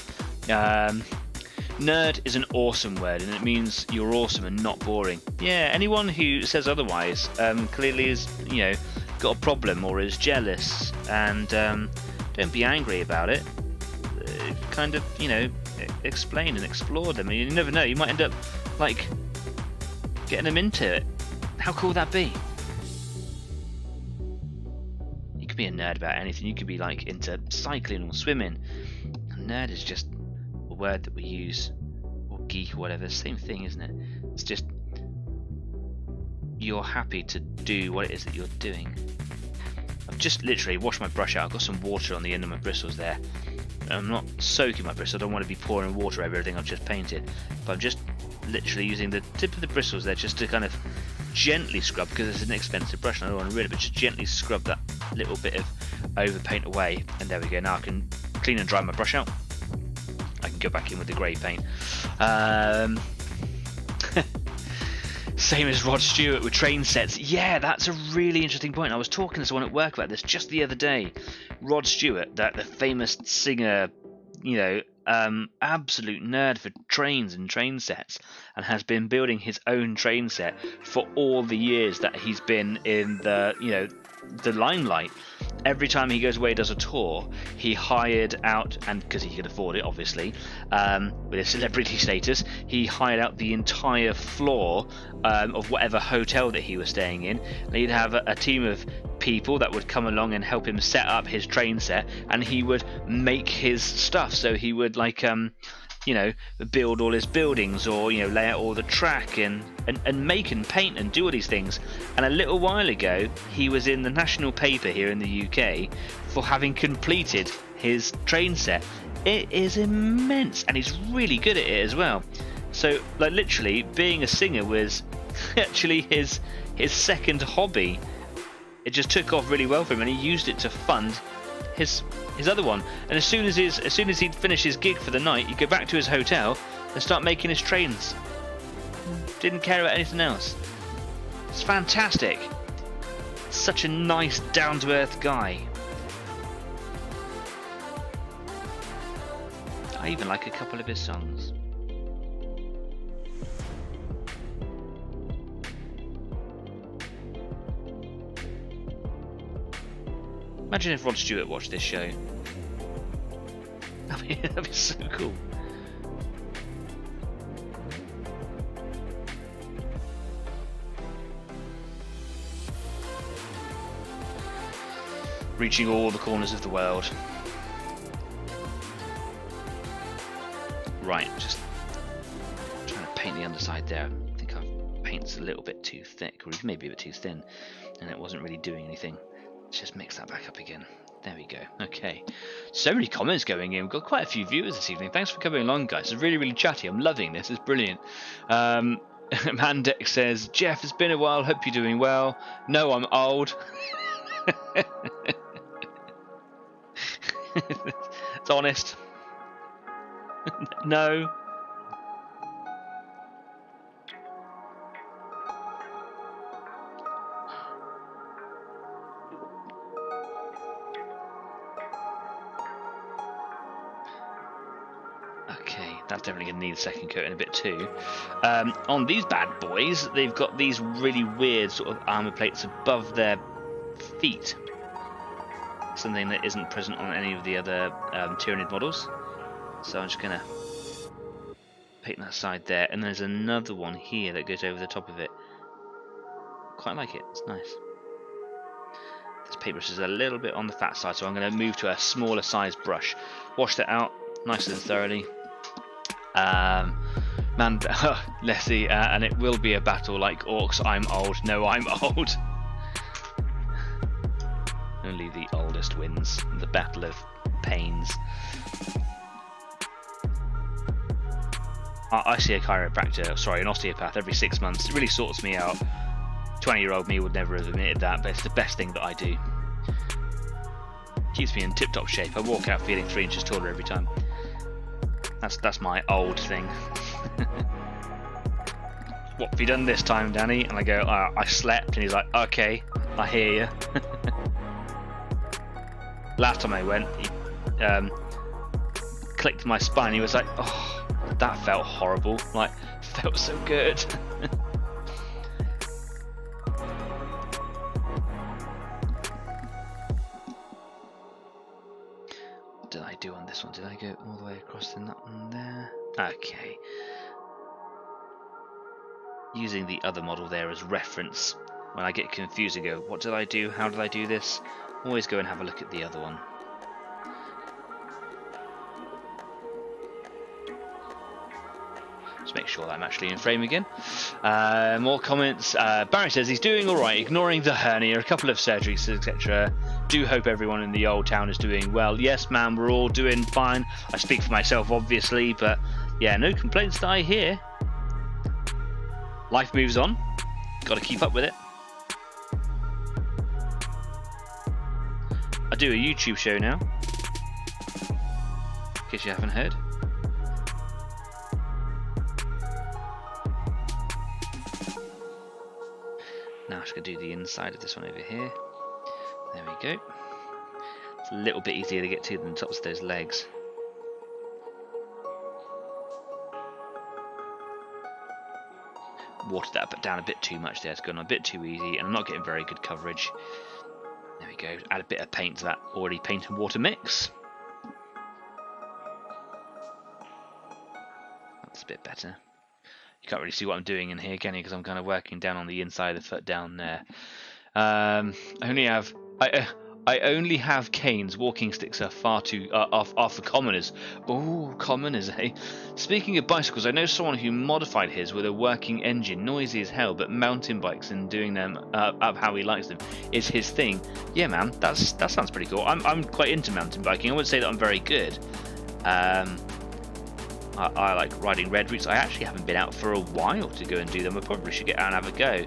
Nerd is an awesome word, and it means you're awesome and not boring. Yeah, anyone who says otherwise clearly is, got a problem or is jealous, and don't be angry about it. Kind of, explain and explore them. You never know, you might end up like getting them into it. How cool would that be? You could be a nerd about anything. You could be like into cycling or swimming. A nerd is just a word that we use, or geek or whatever. Same thing, isn't it? It's just you're happy to do what it is that you're doing. I've just literally washed my brush out. I've got some water on the end of my bristles there. I'm not soaking my bristles. I don't want to be pouring water over everything I've just painted, but I'm just literally using the tip of the bristles there just to kind of gently scrub, because it's an expensive brush and I don't want to ruin it, but just gently scrub that little bit of overpaint away. And there we go. Now I can clean and dry my brush out. I can go back in with the grey paint. Same as Rod Stewart with train sets. Yeah, that's a really interesting point. I was talking to someone at work about this just the other day. Rod Stewart, the famous singer, absolute nerd for trains and train sets, and has been building his own train set for all the years that he's been in the limelight. Every time he goes away, does a tour, he hired out, and because he could afford it, obviously, with his celebrity status, he hired out the entire floor of whatever hotel that he was staying in. And he'd have a team of people that would come along and help him set up his train set, and he would make his stuff. So he would build all his buildings, or lay out all the track and make and paint and do all these things. And a little while ago he was in the national paper here in the UK for having completed his train set. It is immense, and he's really good at it as well. So literally being a singer was actually his second hobby. It just took off really well for him, and he used it to fund his other one. And as soon as he'd finish his gig for the night, he'd go back to his hotel and start making his trains. Didn't care about anything else. It's fantastic. Such a nice, down-to-earth guy. I even like a couple of his songs. Imagine if Rod Stewart watched this show. That'd be so cool. Reaching all the corners of the world. Right, just trying to paint the underside there. I think our paint's a little bit too thick, or even maybe a bit too thin, and it wasn't really doing anything. Let's just mix that back up again. There we go. Okay. So many comments going in. We've got quite a few viewers this evening. Thanks for coming along, guys. It's really, really chatty. I'm loving this. It's brilliant. Mandex says, Jeff, it's been a while. Hope you're doing well. No, I'm old. It's honest. No. That's definitely going to need a second coat in a bit too. On these bad boys, they've got these really weird sort of armour plates above their feet. Something that isn't present on any of the other Tyranid models. So I'm just going to paint that side there. And there's another one here that goes over the top of it. Quite like it. It's nice. This paintbrush is a little bit on the fat side, so I'm going to move to a smaller size brush. Wash that out nice and thoroughly. Let's see, and it will be a battle like orcs. I'm old. No, I'm old. Only the oldest wins. The battle of pains. I see a chiropractor, sorry, an osteopath every 6 months. It really sorts me out. 20-year-old me would never have admitted that, but it's the best thing that I do. Keeps me in tip-top shape. I walk out feeling 3 inches taller every time. That's my old thing. What have you done this time, Danny? And I go, I slept. And he's like, okay, I hear you. Last time I went, he clicked my spine. He was like, "Oh, that felt horrible. Like, felt so good." What did I do on this one? Did I go all the way across in that one there? Okay. Using the other model there as reference. When I get confused and go, what did I do? How did I do this? Always go and have a look at the other one. Just make sure that I'm actually in frame again. More comments. Barry says he's doing alright, ignoring the hernia, a couple of surgeries, etc. Do hope everyone in the old town is doing well. Yes, man, we're all doing fine. I speak for myself, obviously, but yeah, no complaints that I hear. Life moves on. Got to keep up with it. I do a YouTube show now, in case you haven't heard. Now I'm just going to do the inside of this one over here. There we go. It's a little bit easier to get to than the tops of those legs. Watered that down a bit too much there. It's going a bit too easy, and I'm not getting very good coverage. There we go. Add a bit of paint to that already paint and water mix. That's a bit better. You can't really see what I'm doing in here, can you? Because I'm kind of working down on the inside of the foot down there. I only have canes. Walking sticks are far too are for commoners. Oh, commoners, eh? Speaking of bicycles, I know someone who modified his with a working engine, noisy as hell, but mountain bikes and doing them up how he likes them is his thing. Yeah, man, that sounds pretty cool. I'm quite into mountain biking. I wouldn't say that I'm very good. I like riding red routes. I actually haven't been out for a while to go and do them. I probably should get out and have a go.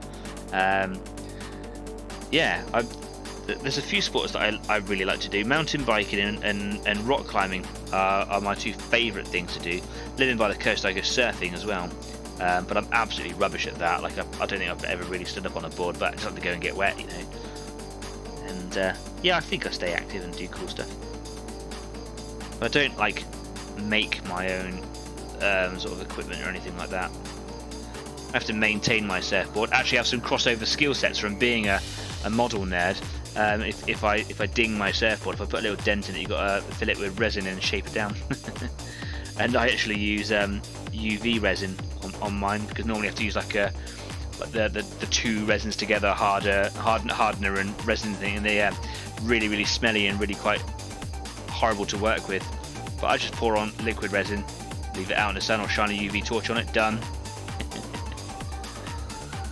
Yeah, there's a few sports that I really like to do. Mountain biking and rock climbing are my two favourite things to do. Living by the coast, I go surfing as well. But I'm absolutely rubbish at that. Like I don't think I've ever really stood up on a board, but I just have to go and get wet, you know. And yeah, I think I stay active and do cool stuff. But I don't like make my own sort of equipment or anything like that. I have to maintain my surfboard. Actually, I have some crossover skill sets from being a model nerd. If I ding my surfboard, if I put a little dent in it, you've got to fill it with resin and shape it down. And I actually use UV resin on mine, because normally I have to use like the two resins together, hardener and resin thing, and they really, really smelly and really quite horrible to work with. But I just pour on liquid resin, leave it out in the sun, or shine a UV torch on it, done.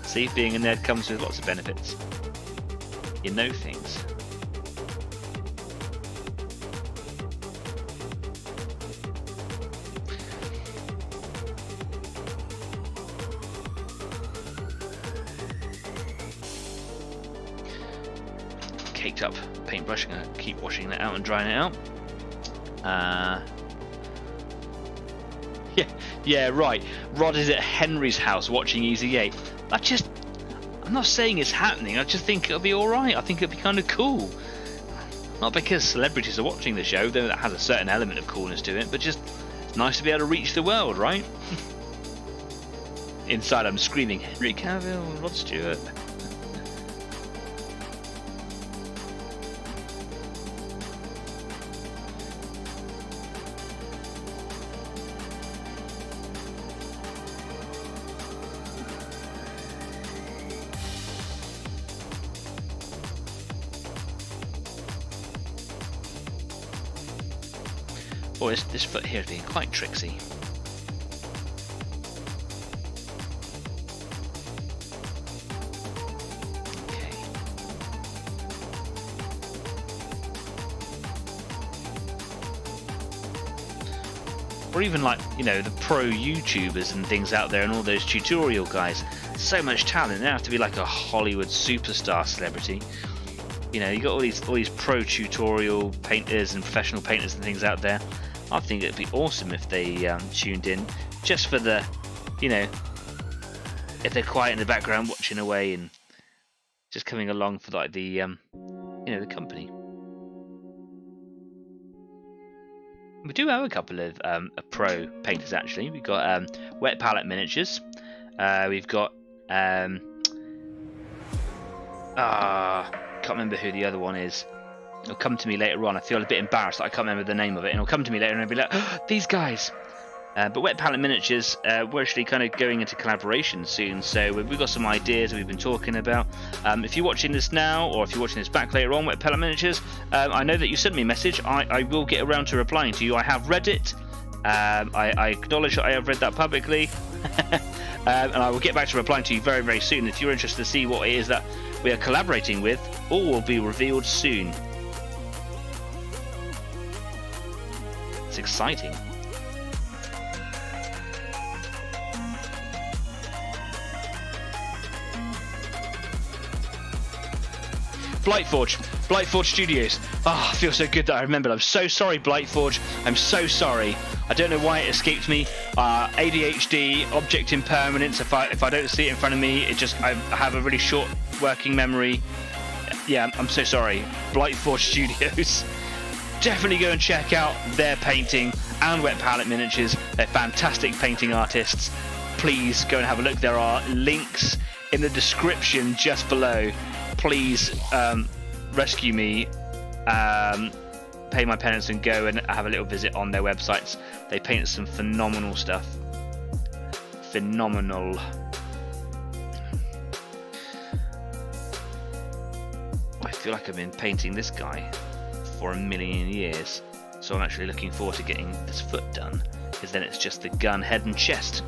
See, being a nerd comes with lots of benefits. You know things. Caked up paintbrush, I'm going to keep washing that out and drying it out. Yeah, right. Rod is at Henry's house watching Easy 8. I'm not saying it's happening, I just think it'll be alright. I think it'll be kind of cool. Not because celebrities are watching the show, though that has a certain element of coolness to it, but just it's nice to be able to reach the world, right? Inside I'm screaming, Henry Cavill, Rod Stewart. Oh, this foot here is being quite tricksy. Okay. Or even like, you know, the pro YouTubers and things out there and all those tutorial guys. So much talent. They have to be like a Hollywood superstar celebrity. You know, you got all these pro tutorial painters and professional painters and things out there. I think it'd be awesome if they tuned in, just for the, you know, if they're quiet in the background watching away and just coming along for like the, you know, the company. We do have a couple of pro painters actually. We've got Wet Palette Miniatures. We've got can't remember who the other one is. It'll come to me later on. I feel a bit embarrassed that I can't remember the name of it, and it'll come to me later and I'll be like, oh, these guys. But Wet Palette Miniatures, we're actually kind of going into collaboration soon, so we've got some ideas that we've been talking about. If you're watching this now, or if you're watching this back later on, Wet Palette Miniatures, I know that you sent me a message. I will get around to replying to you. I have read it. I acknowledge that I have read that publicly. And I will get back to replying to you very, very soon. If you're interested to see what it is that we are collaborating with, all will be revealed soon. It's exciting. Blightforge Studios. Oh, I feel so good that I remembered. I'm so sorry, Blightforge. I'm so sorry. I don't know why it escaped me. ADHD, object impermanence. If I don't see it in front of me, I have a really short working memory. Yeah, I'm so sorry. Blightforge Studios. Definitely go and check out their painting and Wet Palette Miniatures. They're fantastic painting artists. Please go and have a look. There are links in the description just below. Please rescue me, pay my penance and go and have a little visit on their websites. They paint some phenomenal stuff. Phenomenal. I feel like I've been painting this guy for a million years, so I'm actually looking forward to getting this foot done, because then it's just the gun, head and chest.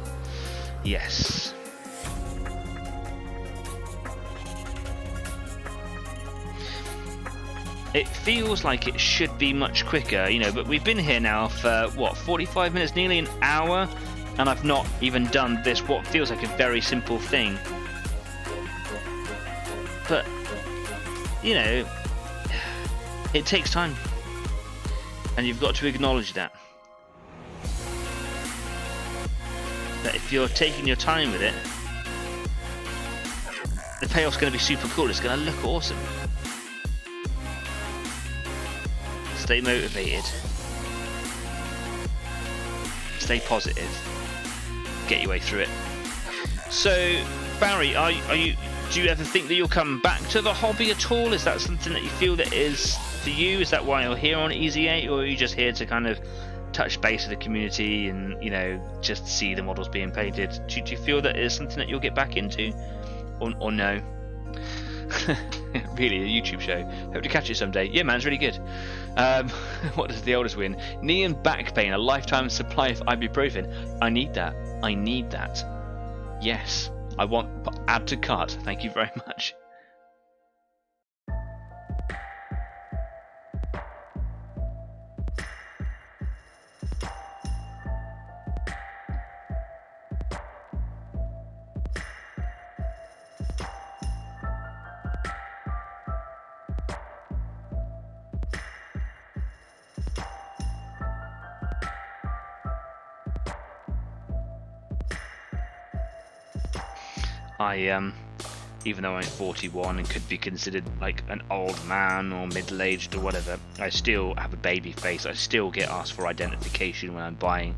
Yes. It feels like it should be much quicker, you know, but we've been here now for, what, 45 minutes, nearly an hour, and I've not even done this, what feels like a very simple thing. But, you know, it takes time, and you've got to acknowledge that. That if you're taking your time with it, the payoff's going to be super cool, it's going to look awesome. Stay motivated. Stay positive. Get your way through it. So, Barry, do you ever think that you'll come back to the hobby at all? Is that something that you feel that is for you? Is that why you're here on Easy 8, or are you just here to kind of touch base with the community and, you know, just see the models being painted? Do you feel that is something that you'll get back into, or no? Really, a YouTube show. Hope to catch it someday. Yeah, man, it's really good. What does the oldest win? Knee and back pain, a lifetime supply of ibuprofen. I need that. I need that. Yes, I want. Add to cart. Thank you very much. Even though I'm 41 and could be considered like an old man or middle-aged or whatever, I still have a baby face. I still get asked for identification when I'm buying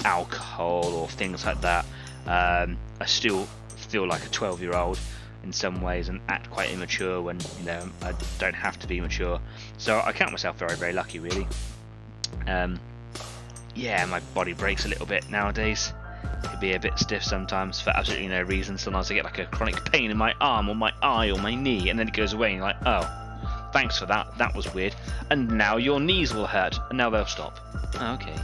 alcohol or things like that. I still feel like a 12-year-old in some ways and act quite immature when, you know, I don't have to be mature. So I count myself very, very lucky, really. Yeah, my body breaks a little bit nowadays. It can be a bit stiff sometimes for absolutely no reason. Sometimes I get like a chronic pain in my arm or my eye or my knee, and then it goes away and you're like, oh, thanks for that, that was weird. And now your knees will hurt, and now they'll stop. Okay.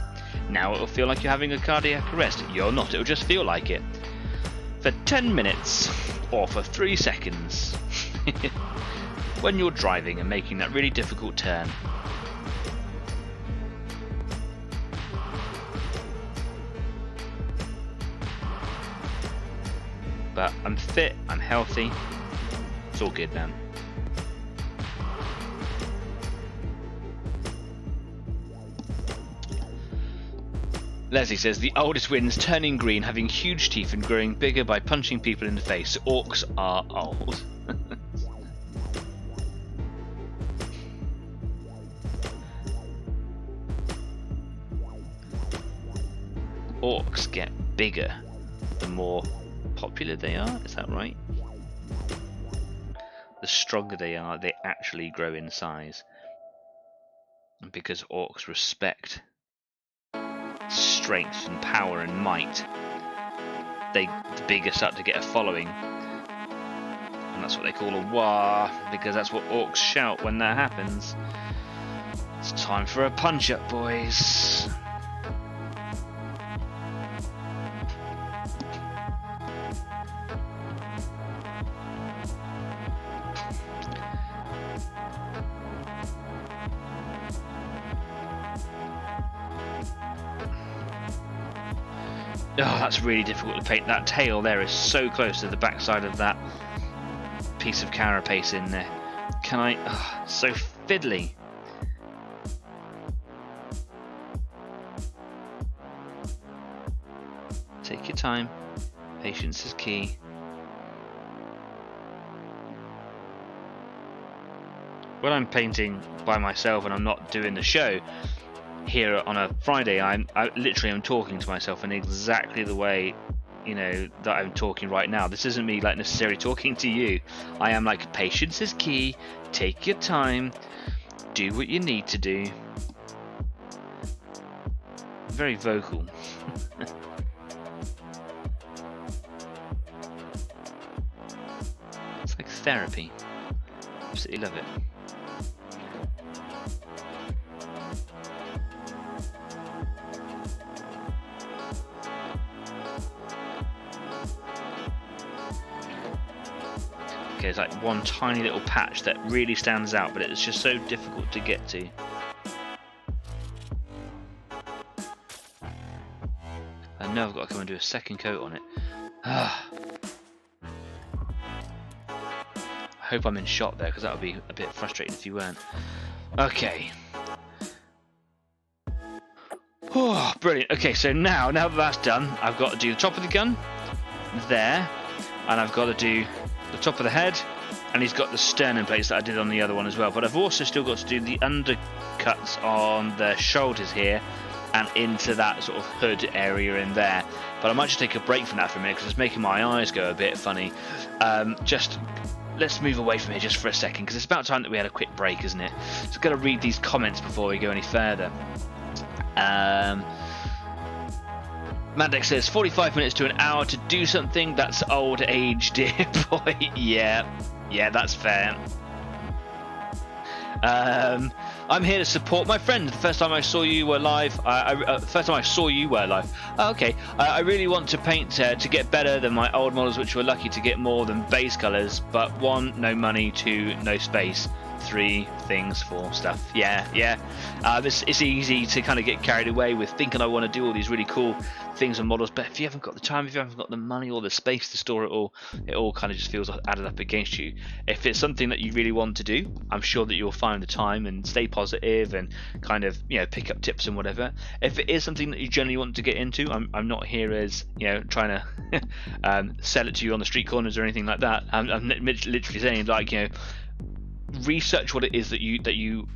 Now it'll feel like you're having a cardiac arrest. You're not, it'll just feel like it. For 10 minutes, or for 3 seconds. When you're driving and making that really difficult turn. But I'm fit, I'm healthy, it's all good, man. Leslie says, the oldest wins turning green, having huge teeth and growing bigger by punching people in the face. Orcs are old. orcs get bigger the more popular they are. Is that right? The stronger they are, they actually grow in size. And because orcs respect strength and power and might, the bigger start to get a following. And that's what they call a war, because that's what orcs shout when that happens. It's time for a punch-up, boys. Oh, that's really difficult to paint. That tail there is so close to the backside of that piece of carapace in there. Can I... Oh, so fiddly. Take your time. Patience is key. When I'm painting by myself and I'm not doing the show here on a Friday, I literally am talking to myself in exactly the way, you know, that I'm talking right now. This isn't me like necessarily talking to you. I am like, patience is key. Take your time. Do what you need to do. Very vocal. It's like therapy. Absolutely love it. Okay, there's like one tiny little patch that really stands out, but it's just so difficult to get to. I know I've got to come and do a second coat on it. I hope I'm in shot there, because that would be a bit frustrating if you weren't. Okay. Oh, brilliant. Okay, so now that that's done, I've got to do the top of the gun, there, and I've got to do the top of the head, and he's got the sternum plates that I did on the other one as well. But I've also still got to do the undercuts on the shoulders here and into that sort of hood area in there. But I might just take a break from that for a minute because it's making my eyes go a bit funny. Just let's move away from here just for a second, because it's about time that we had a quick break, isn't it? So I've got to read these comments before we go any further. Mandex says 45 minutes to an hour to do something. That's old age, dear boy. Yeah, that's fair. I'm here to support my friend. The first time I saw you were live. First time I saw you were live. Oh, okay. I really want to paint to get better than my old models, which were lucky to get more than base colours. But 1, no money. 2, no space. 3, things, 4, stuff. Yeah. It's easy to kind of get carried away with thinking I want to do all these really cool things and models, but if you haven't got the time, if you haven't got the money or the space to store it all kind of just feels added up against you. If it's something that you really want to do, I'm sure that you'll find the time and stay positive and kind of, you know, pick up tips and whatever. If it is something that you generally want to get into, I'm not here as, you know, trying to sell it to you on the street corners or anything like that. I'm literally saying, like, you know, research what it is that you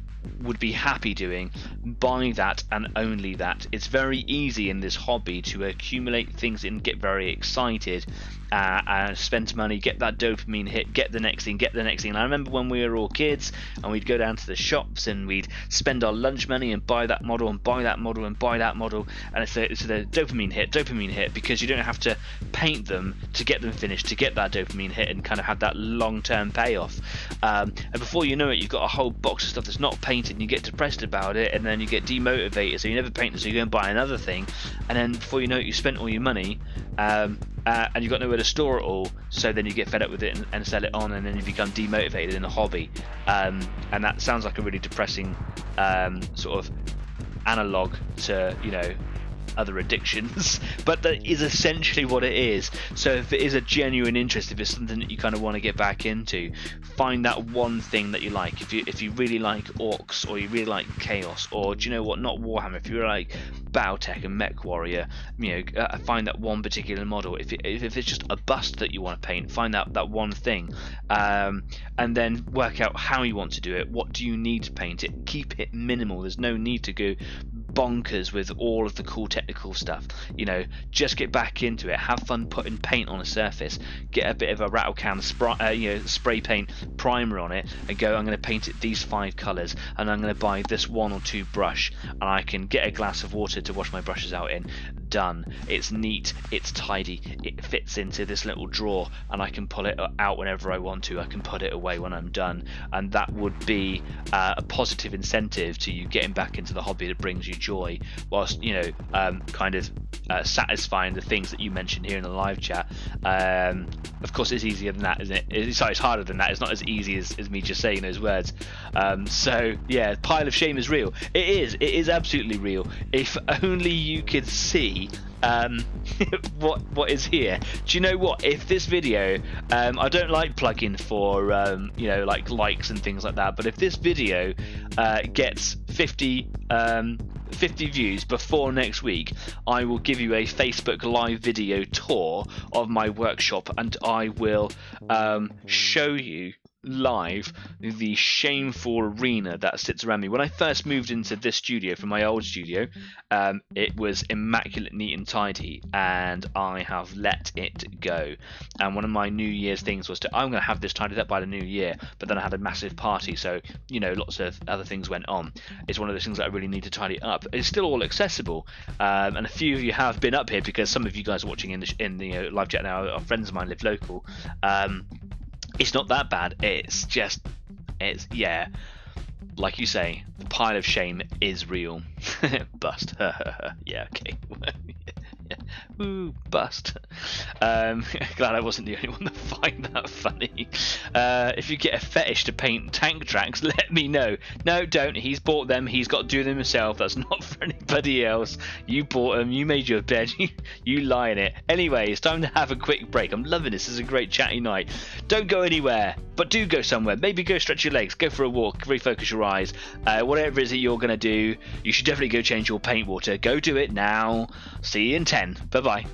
would be happy doing, buy that and only that. It's very easy in this hobby to accumulate things and get very excited and spend money, get that dopamine hit, get the next thing. And I remember when we were all kids and we'd go down to the shops and we'd spend our lunch money and buy that model and buy that model and buy that model, and it's the dopamine hit, because you don't have to paint them to get them finished, to get that dopamine hit and kind of have that long-term payoff. And before you know it, you've got a whole box of stuff that's not painted and you get depressed about it, and then you get demotivated, so you never paint it, so you go and buy another thing, and then before you know it, you spent all your money and you've got nowhere to store it all, so then you get fed up with it and sell it on, and then you become demotivated in a hobby, and that sounds like a really depressing sort of analog to, you know, other addictions, but that is essentially what it is. So if it is a genuine interest, if it's something that you kind of want to get back into, find that one thing that you like. If you really like orcs, or you really like chaos, or do you know what, not Warhammer, if you really like Battletech and Mech Warrior, you know, find that one particular model. If it's just a bust that you want to paint, find out that one thing, and then work out how you want to do it. What do you need to paint it? Keep it minimal. There's no need to go bonkers with all of the cool technical stuff. You know, just get back into it, have fun putting paint on a surface, get a bit of a rattle can spray paint primer on it, and go, I'm going to paint it these 5 colours, and I'm going to buy this 1 or 2 brush, and I can get a glass of water to wash my brushes out in. Done. It's neat, it's tidy, it fits into this little drawer, and I can pull it out whenever I want to. I can put it away when I'm done, and that would be a positive incentive to you getting back into the hobby that brings you joy, whilst, you know, kind of satisfying the things that you mentioned here in the live chat. Of course, it's easier than that, isn't it? Sorry, it's harder than that. It's not as easy as me just saying those words. So yeah, pile of shame is real. It is absolutely real. If only you could see what is here. Do you know what? If this video, I don't like plugging for you know, like likes and things like that, but if this video gets 50 views before next week, I will give you a Facebook live video tour of my workshop, and I will show you live the shameful arena that sits around me. When I first moved into this studio from my old studio, it was immaculate, neat and tidy, and I have let it go. And one of my New Year's things was I'm going to have this tidied up by the new year, but then I had a massive party, so, you know, lots of other things went on. It's one of those things that I really need to tidy up. It's still all accessible, and a few of you have been up here, because some of you guys are watching in the live chat now are friends of mine, live local. It's not that bad. It's yeah, like you say, the pile of shame is real. Bust. Yeah, okay. Ooh, bust. Glad I wasn't the only one to find that funny. If you get a fetish to paint tank tracks, let me know. No, don't. He's bought them. He's got to do them himself. That's not for anybody else. You bought them. You made your bed. You lie in it. Anyway, it's time to have a quick break. I'm loving this. This is a great chatty night. Don't go anywhere, but do go somewhere. Maybe go stretch your legs. Go for a walk. Refocus your eyes. Whatever it is that you're going to do, you should definitely go change your paint water. Go do it now. See you in 10. Bye-bye.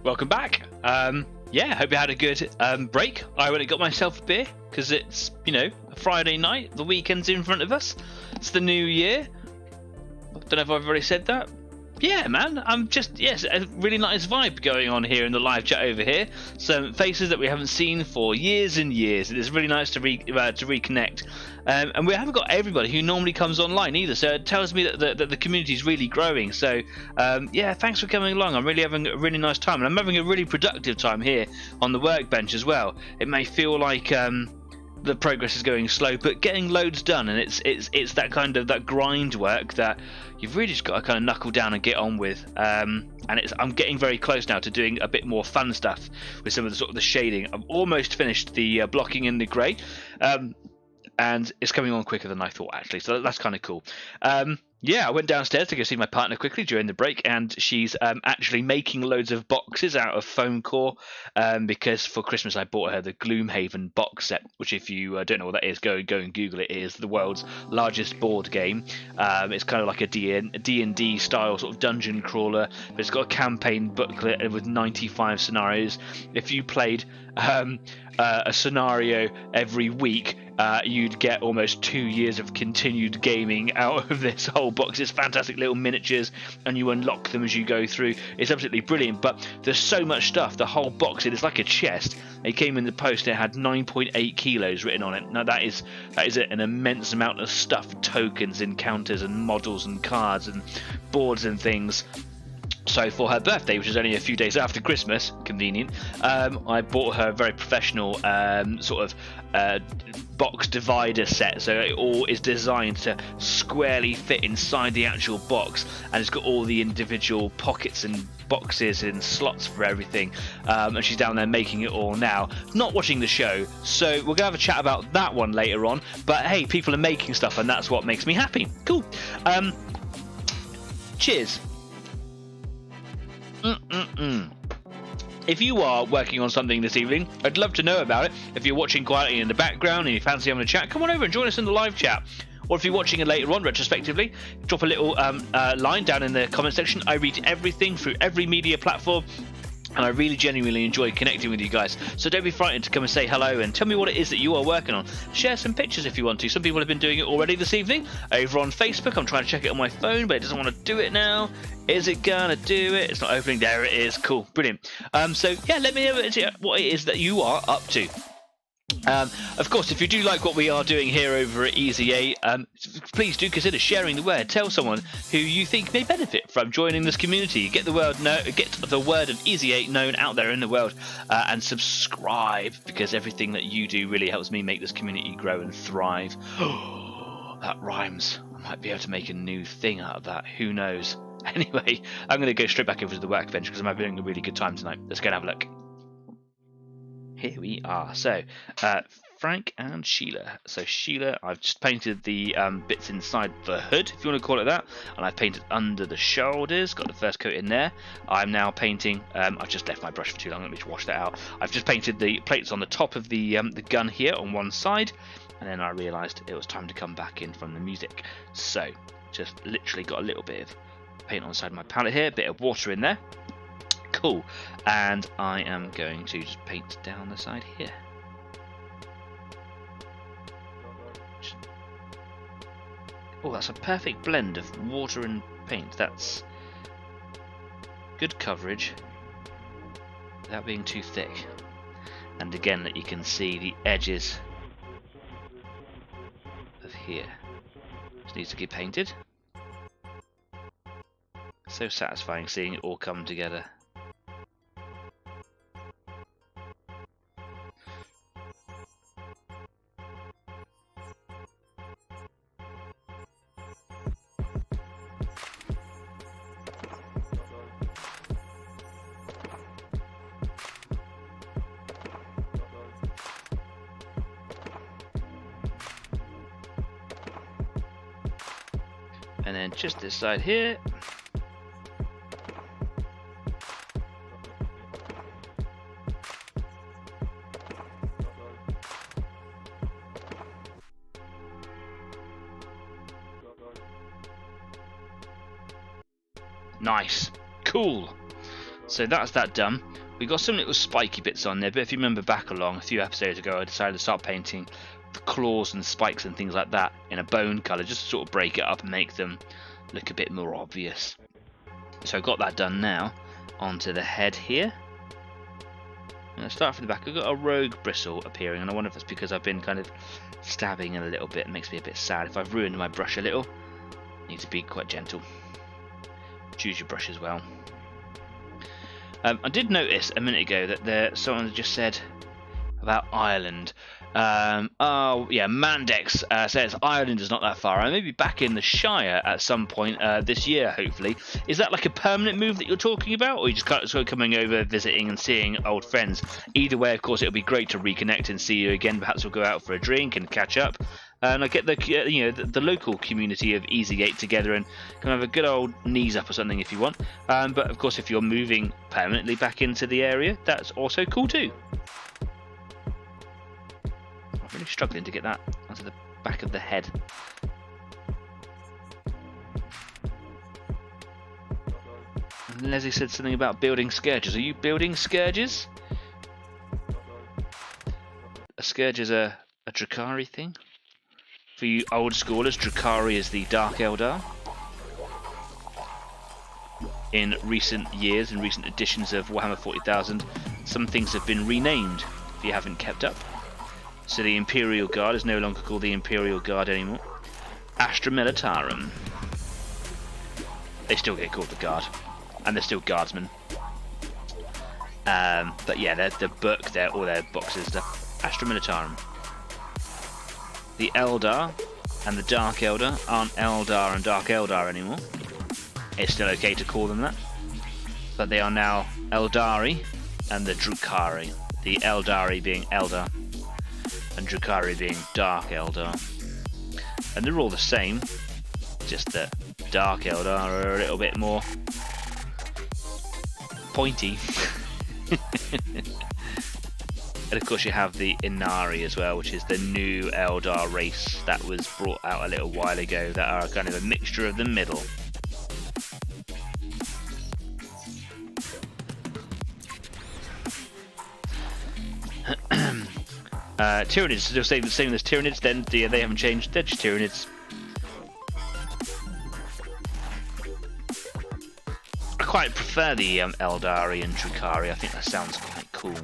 Welcome back. Yeah, hope you had a good break. I went and got myself a beer because it's, you know, a Friday night. The weekend's in front of us. It's the new year. I don't know if I've already said that. Yeah, man, I'm just, yes, a really nice vibe going on here in the live chat over here. Some faces that we haven't seen for years and years. It is really nice to reconnect. And we haven't got everybody who normally comes online either, so it tells me that the community is really growing. So, yeah, thanks for coming along. I'm really having a really nice time, and I'm having a really productive time here on the workbench as well. It may feel like the progress is going slow, but getting loads done, and it's that kind of that grind work that you've really just got to kind of knuckle down and get on with. And I'm getting very close now to doing a bit more fun stuff with some of the sort of the shading. I've almost finished the blocking in the grey, and it's coming on quicker than I thought actually, so that's kind of cool. Yeah, I went downstairs to go see my partner quickly during the break, and she's actually making loads of boxes out of foam core because for Christmas I bought her the Gloomhaven box set, which if you don't know what that is, go and Google it. It is the world's largest board game. It's kind of like a D&D style sort of dungeon crawler, but it's got a campaign booklet with 95 scenarios. If you played a scenario every week, you'd get almost 2 years of continued gaming out of this whole box. It's fantastic little miniatures, and you unlock them as you go through. It's absolutely brilliant, but there's so much stuff. The whole box, it is like a chest. It came in the post, it had 9.8 kilos written on it. Now that is an immense amount of stuff, tokens, encounters and models and cards and boards and things. So for her birthday, which is only a few days after Christmas, convenient, I bought her a very professional sort of box divider set. So it all is designed to squarely fit inside the actual box, and it's got all the individual pockets and boxes and slots for everything. And she's down there making it all now, not watching the show. So we're gonna have a chat about that one later on. But hey, people are making stuff, and that's what makes me happy. Cool. Cheers. If you are working on something this evening, I'd love to know about it. If you're watching quietly in the background and you fancy having a chat, come on over and join us in the live chat. Or if you're watching it later on retrospectively, drop a little line down in the comment section. I read everything through every media platform, and I really genuinely enjoy connecting with you guys. So don't be frightened to come and say hello and tell me what it is that you are working on. Share some pictures if you want to. Some people have been doing it already this evening over on Facebook. I'm trying to check it on my phone, but it doesn't want to do it now. Is it gonna do it? It's not opening. There it is. Cool. Brilliant. So yeah, let me know what it is that you are up to. Of course, if you do like what we are doing here over at Easy 8, please do consider sharing the word. Tell someone who you think may benefit from joining this community. Get the word of Easy 8 known out there in the world, and subscribe, because everything that you do really helps me make this community grow and thrive. That rhymes. I might be able to make a new thing out of that. Who knows? Anyway, I'm going to go straight back over to the workbench because I'm having a really good time tonight. Let's go and have a look. Here we are. So, Frank and Sheila. So Sheila, I've just painted the bits inside the hood, if you want to call it that, and I've painted under the shoulders, got the first coat in there. I'm now painting, I've just left my brush for too long, let me just wash that out. I've just painted the plates on the top of the gun here on one side, and then I realised it was time to come back in from the music. So, just literally got a little bit of paint on the side of my palette here, a bit of water in there. Cool. And I am going to just paint down the side here. Oh, that's a perfect blend of water and paint. That's good coverage without being too thick. And again, that you can see the edges of here. Just needs to get painted. So satisfying seeing it all come together. And then just this side here. Nice. Cool. So that's that done. We got some little spiky bits on there, but if you remember back along a few episodes ago, I decided to start painting the claws and spikes and things like that in a bone colour, just to sort of break it up and make them look a bit more obvious. So I've got that done now. Onto the head here. I'm going to start from the back. I've got a rogue bristle appearing, and I wonder if it's because I've been kind of stabbing it a little bit. It makes me a bit sad. If I've ruined my brush a little, I need to be quite gentle. Choose your brush as well. I did notice a minute ago that someone just said about Ireland. Oh yeah, Mandex says Ireland is not that far. I may be back in the Shire at some point this year, hopefully. Is that like a permanent move that you're talking about, or are you just kind of sort of coming over, visiting and seeing old friends? Either way, of course, it'll be great to reconnect and see you again. Perhaps we'll go out for a drink and catch up. And I get the local community of Easygate together and can have a good old knees up or something if you want. But of course, if you're moving permanently back into the area, that's also cool too. I'm really struggling to get that onto the back of the head. And Leslie said something about building scourges. Are you building scourges? A scourge is a Drakari thing? For you old schoolers, Drakari is the Dark Eldar. In recent years, in recent editions of Warhammer 40,000, some things have been renamed, if you haven't kept up. So the Imperial Guard is no longer called the Imperial Guard anymore. Astra Militarum. They still get called the Guard, and they're still Guardsmen. But yeah, the book, all their boxes, the Astra Militarum. The Eldar and the Dark Eldar aren't Eldar and Dark Eldar anymore. It's still okay to call them that. But they are now Eldari and the Drakari. The Eldari being Eldar and Drakari being Dark Eldar. And they're all the same, just that Dark Eldar are a little bit more pointy. And of course you have the Inari as well, which is the new Eldar race that was brought out a little while ago, that are kind of a mixture of the middle. Tyranids, still same as Tyranids, then yeah, they haven't changed, they're just Tyranids. I quite prefer the Eldari and Drakari, I think that sounds quite cool.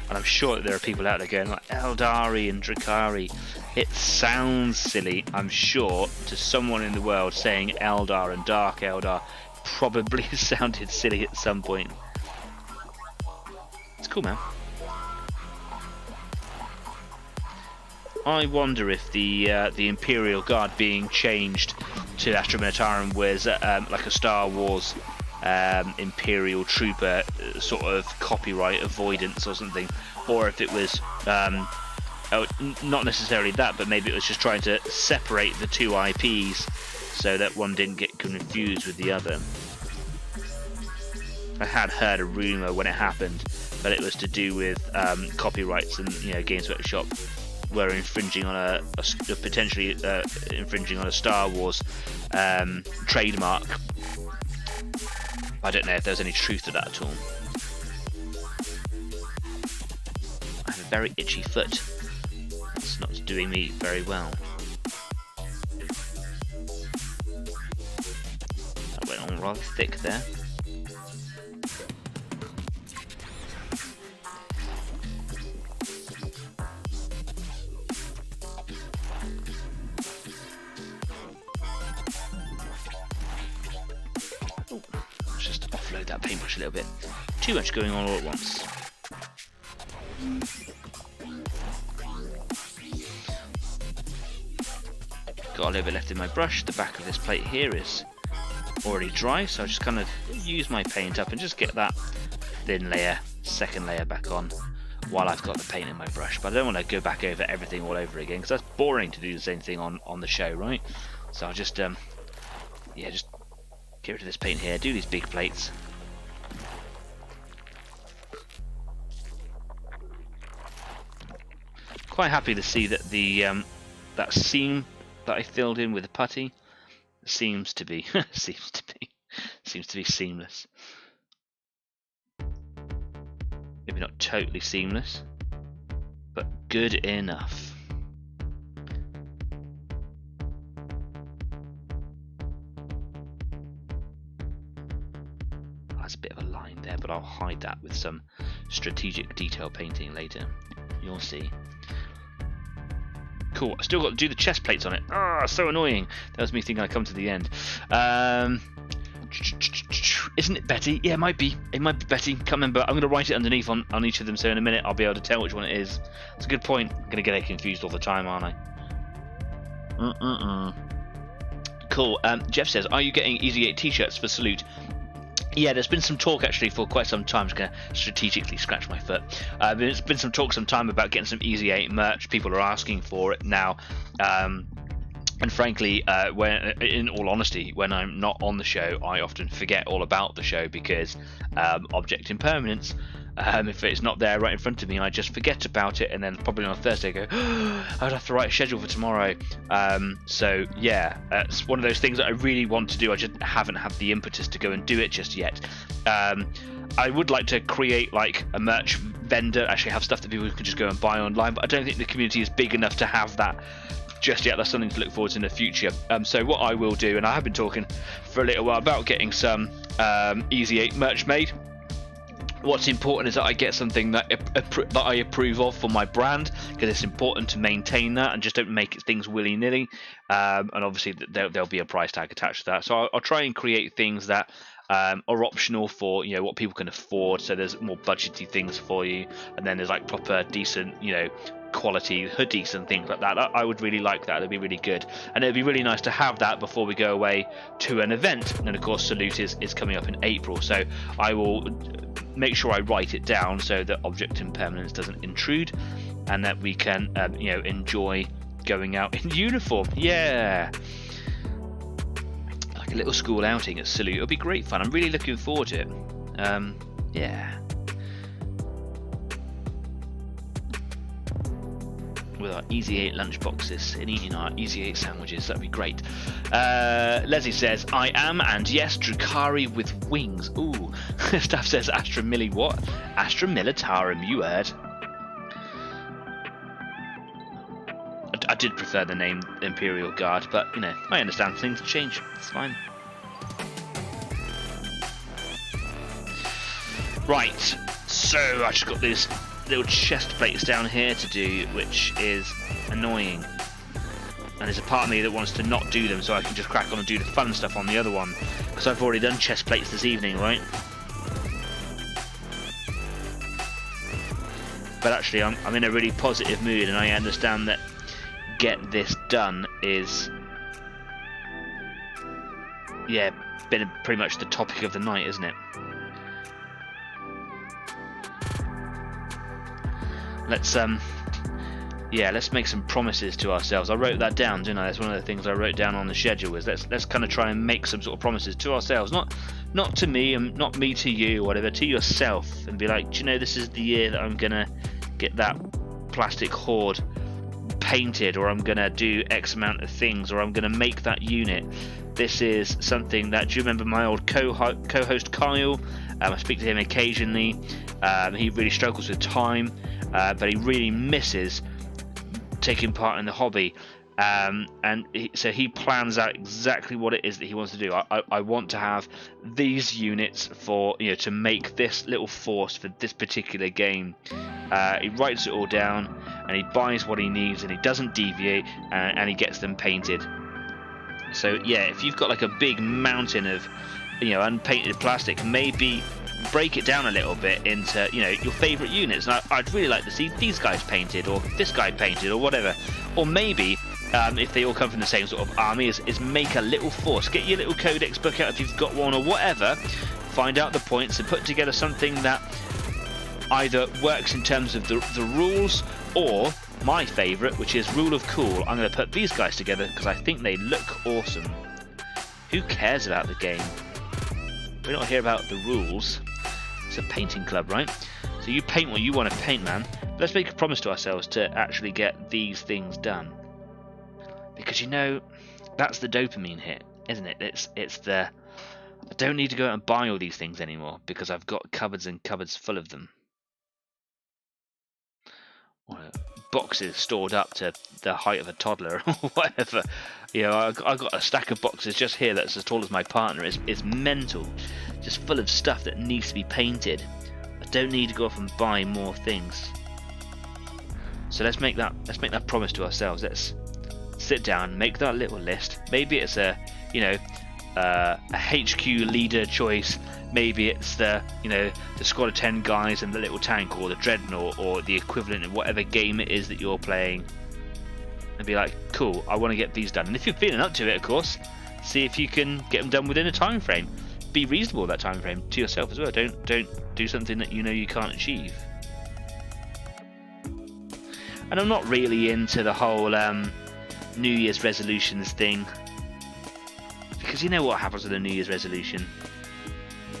And I'm sure that there are people out there going like Eldari and Drakari. It sounds silly, I'm sure, to someone in the world saying Eldar and Dark Eldar probably sounded silly at some point. It's cool, man. I wonder if the Imperial Guard being changed to Astra Militarum was like a Star Wars Imperial Trooper sort of copyright avoidance or something, or if it was not necessarily that, but maybe it was just trying to separate the two IPs so that one didn't get confused with the other. I had heard a rumour when it happened, but it was to do with copyrights, and Games Workshop were infringing on potentially infringing on a Star Wars trademark. I don't know if there's any truth to that at all. I have a very itchy foot. It's not doing me very well. That went on rather thick there. Let's just offload that paintbrush a little bit. Too much going on all at once. Got a little bit left in my brush. The back of this plate here is already dry, so I just kind of use my paint up and just get that thin layer, second layer back on, while I've got the paint in my brush. But I don't want to go back over everything all over again, because that's boring to do the same thing on the show, right? So I'll just yeah, just get rid of this paint here, do these big plates. Quite happy to see that the that seam that I filled in with the putty seems to be seems to be seamless. Maybe not totally seamless, but good enough. That's a bit of a line there, but I'll hide that with some strategic detail painting later. You'll see. Cool. I still got to do the chest plates on it. Ah, so annoying. That was me thinking I'd come to the end. Isn't it Betty? Yeah, it might be. It might be Betty. Can't remember. I'm going to write it underneath on each of them, so in a minute I'll be able to tell which one it is. It's a good point. I'm going to get it confused all the time, aren't I? Cool. Jeff says, are you getting Easy 8 t-shirts for Salute? Yeah, there's been some talk actually for quite some time. I'm just going to strategically scratch my foot. There's been some talk some time about getting some Easy 8 merch. People are asking for it now. And frankly, when, in all honesty, when I'm not on the show, I often forget all about the show because object impermanence. If it's not there right in front of me, I just forget about it, and then probably on Thursday go, oh, I'd have to write a schedule for tomorrow. So yeah, it's one of those things that I really want to do. I just haven't had the impetus to go and do it just yet. I would like to create like a merch vendor, actually have stuff that people can just go and buy online, but I don't think the community is big enough to have that just yet. That's something to look forward to in the future. So what I will do, and I have been talking for a little while about getting some Easy 8 merch made. What's important is that I get something that I approve of for my brand, because it's important to maintain that and just don't make things willy-nilly. And obviously there'll be a price tag attached to that. So I'll try and create things that are optional for, you know, what people can afford. So there's more budgety things for you, and then there's like proper decent, you know, quality hoodies and things like that. I would really like that. It'd be really good, and it'd be really nice to have that before we go away to an event. And of course Salute is coming up in April, so I will make sure I write it down so that object impermanence doesn't intrude, and that we can you know, enjoy going out in uniform. Yeah, like a little school outing at Salute. It'll be great fun. I'm really looking forward to it. Yeah, with our Easy 8 lunch boxes and eating our Easy 8 sandwiches. That'd be great. Leslie says, I am, and yes, Drukari with wings. Ooh. Staff says, Astra Milli what? Astra Militarum, you heard. I did prefer the name Imperial Guard, but, you know, I understand things change. It's fine. Right, so I just got these little chest plates down here to do, which is annoying, and there's a part of me that wants to not do them so I can just crack on and do the fun stuff on the other one, because I've already done chest plates this evening, right? But actually I'm in a really positive mood, and I understand that get this done is, yeah, been pretty much the topic of the night, isn't it? Let's make some promises to ourselves. I wrote that down, didn't I? That's one of the things I wrote down on the schedule, is let's kind of try and make some sort of promises to ourselves, not to me and not me to you or whatever, to yourself, and be like, do you know, this is the year that I'm gonna get that plastic horde painted, or I'm gonna do X amount of things, or I'm gonna make that unit. This is something that, do you remember my old co-host Kyle? I speak to him occasionally. He really struggles with time, but he really misses taking part in the hobby, so he plans out exactly what it is that he wants to do. I want to have these units for, you know, to make this little force for this particular game. He writes it all down, and he buys what he needs, and he doesn't deviate, and he gets them painted. So yeah, if you've got like a big mountain of, you know, unpainted plastic, maybe break it down a little bit into, you know, your favorite units. And I'd really like to see these guys painted, or this guy painted, or whatever. Or maybe if they all come from the same sort of army, is make a little force. Get your little codex book out if you've got one, or whatever, find out the points and put together something that either works in terms of the rules, or my favourite, which is rule of cool. I'm going to put these guys together because I think they look awesome. Who cares about the game? We're not here about the rules. It's a painting club, right? So you paint what you want to paint, man. But let's make a promise to ourselves to actually get these things done. Because you know, that's the dopamine hit, isn't it? It's the... I don't need to go out and buy all these things anymore because I've got cupboards and cupboards full of them. Or boxes stored up to the height of a toddler or whatever. You know, I've got a stack of boxes just here that's as tall as my partner. It's mental. Just full of stuff that needs to be painted. I don't need to go off and buy more things. So let's make that promise to ourselves. Let's sit down, make that little list. Maybe it's a, you know, a HQ leader choice. Maybe it's the squad of 10 guys and the little tank, or the dreadnought, or the equivalent of whatever game it is that you're playing. And be like, cool, I want to get these done. And if you're feeling up to it, of course, see if you can get them done within a time frame. Be reasonable with that time frame to yourself as well. Don't do something that you know you can't achieve. And I'm not really into the whole New Year's resolutions thing, because you know what happens with a New Year's resolution.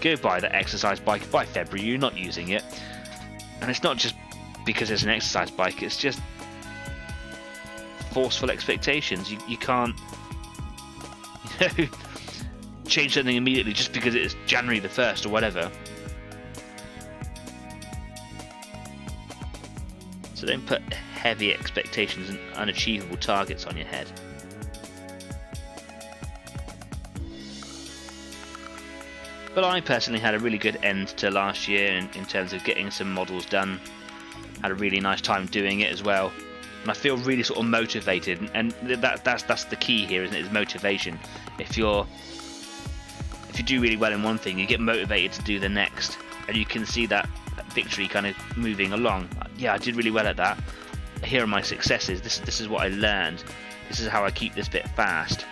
Go buy that exercise bike by February, you're not using it. And it's not just because it's an exercise bike, it's just forceful expectations. You can't, you know, change something immediately just because it's January the 1st or whatever. So don't put heavy expectations and unachievable targets on your head. But I personally had a really good end to last year in terms of getting some models done. Had a really nice time doing it as well. And I feel really sort of motivated, and that's the key here, isn't it? Is motivation. If you do really well in one thing, you get motivated to do the next, and you can see that victory kind of moving along. Yeah, I did really well at that. Here are my successes. This is what I learned. This is how I keep this bit fast.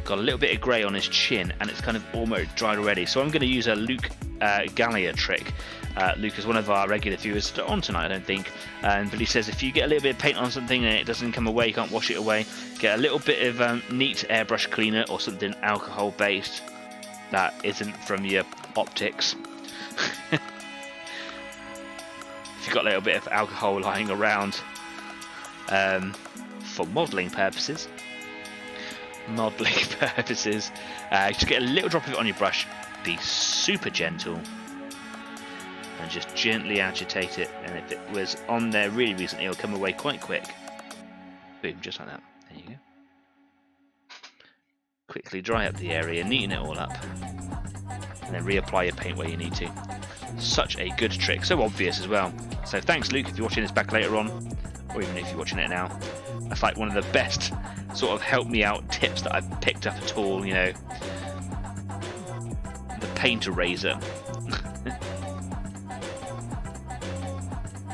Got a little bit of grey on his chin, and it's kind of almost dried already. So I'm going to use a Luke Gallia trick. Luke is one of our regular viewers on tonight, I don't think. But he says if you get a little bit of paint on something and it doesn't come away, you can't wash it away, get a little bit of neat airbrush cleaner or something alcohol based that isn't from your optics. If you've got a little bit of alcohol lying around for modelling purposes. Just get a little drop of it on your brush, be super gentle, and just gently agitate it, and if it was on there really recently, it'll come away quite quick. Boom, just like that. There you go. Quickly dry up the area, neaten it all up, and then reapply your paint where you need to. Such a good trick, so obvious as well. So thanks, Luke, if you're watching this back later on, or even if you're watching it now. That's like one of the best sort of help me out tips that I've picked up at all, you know. The paint eraser.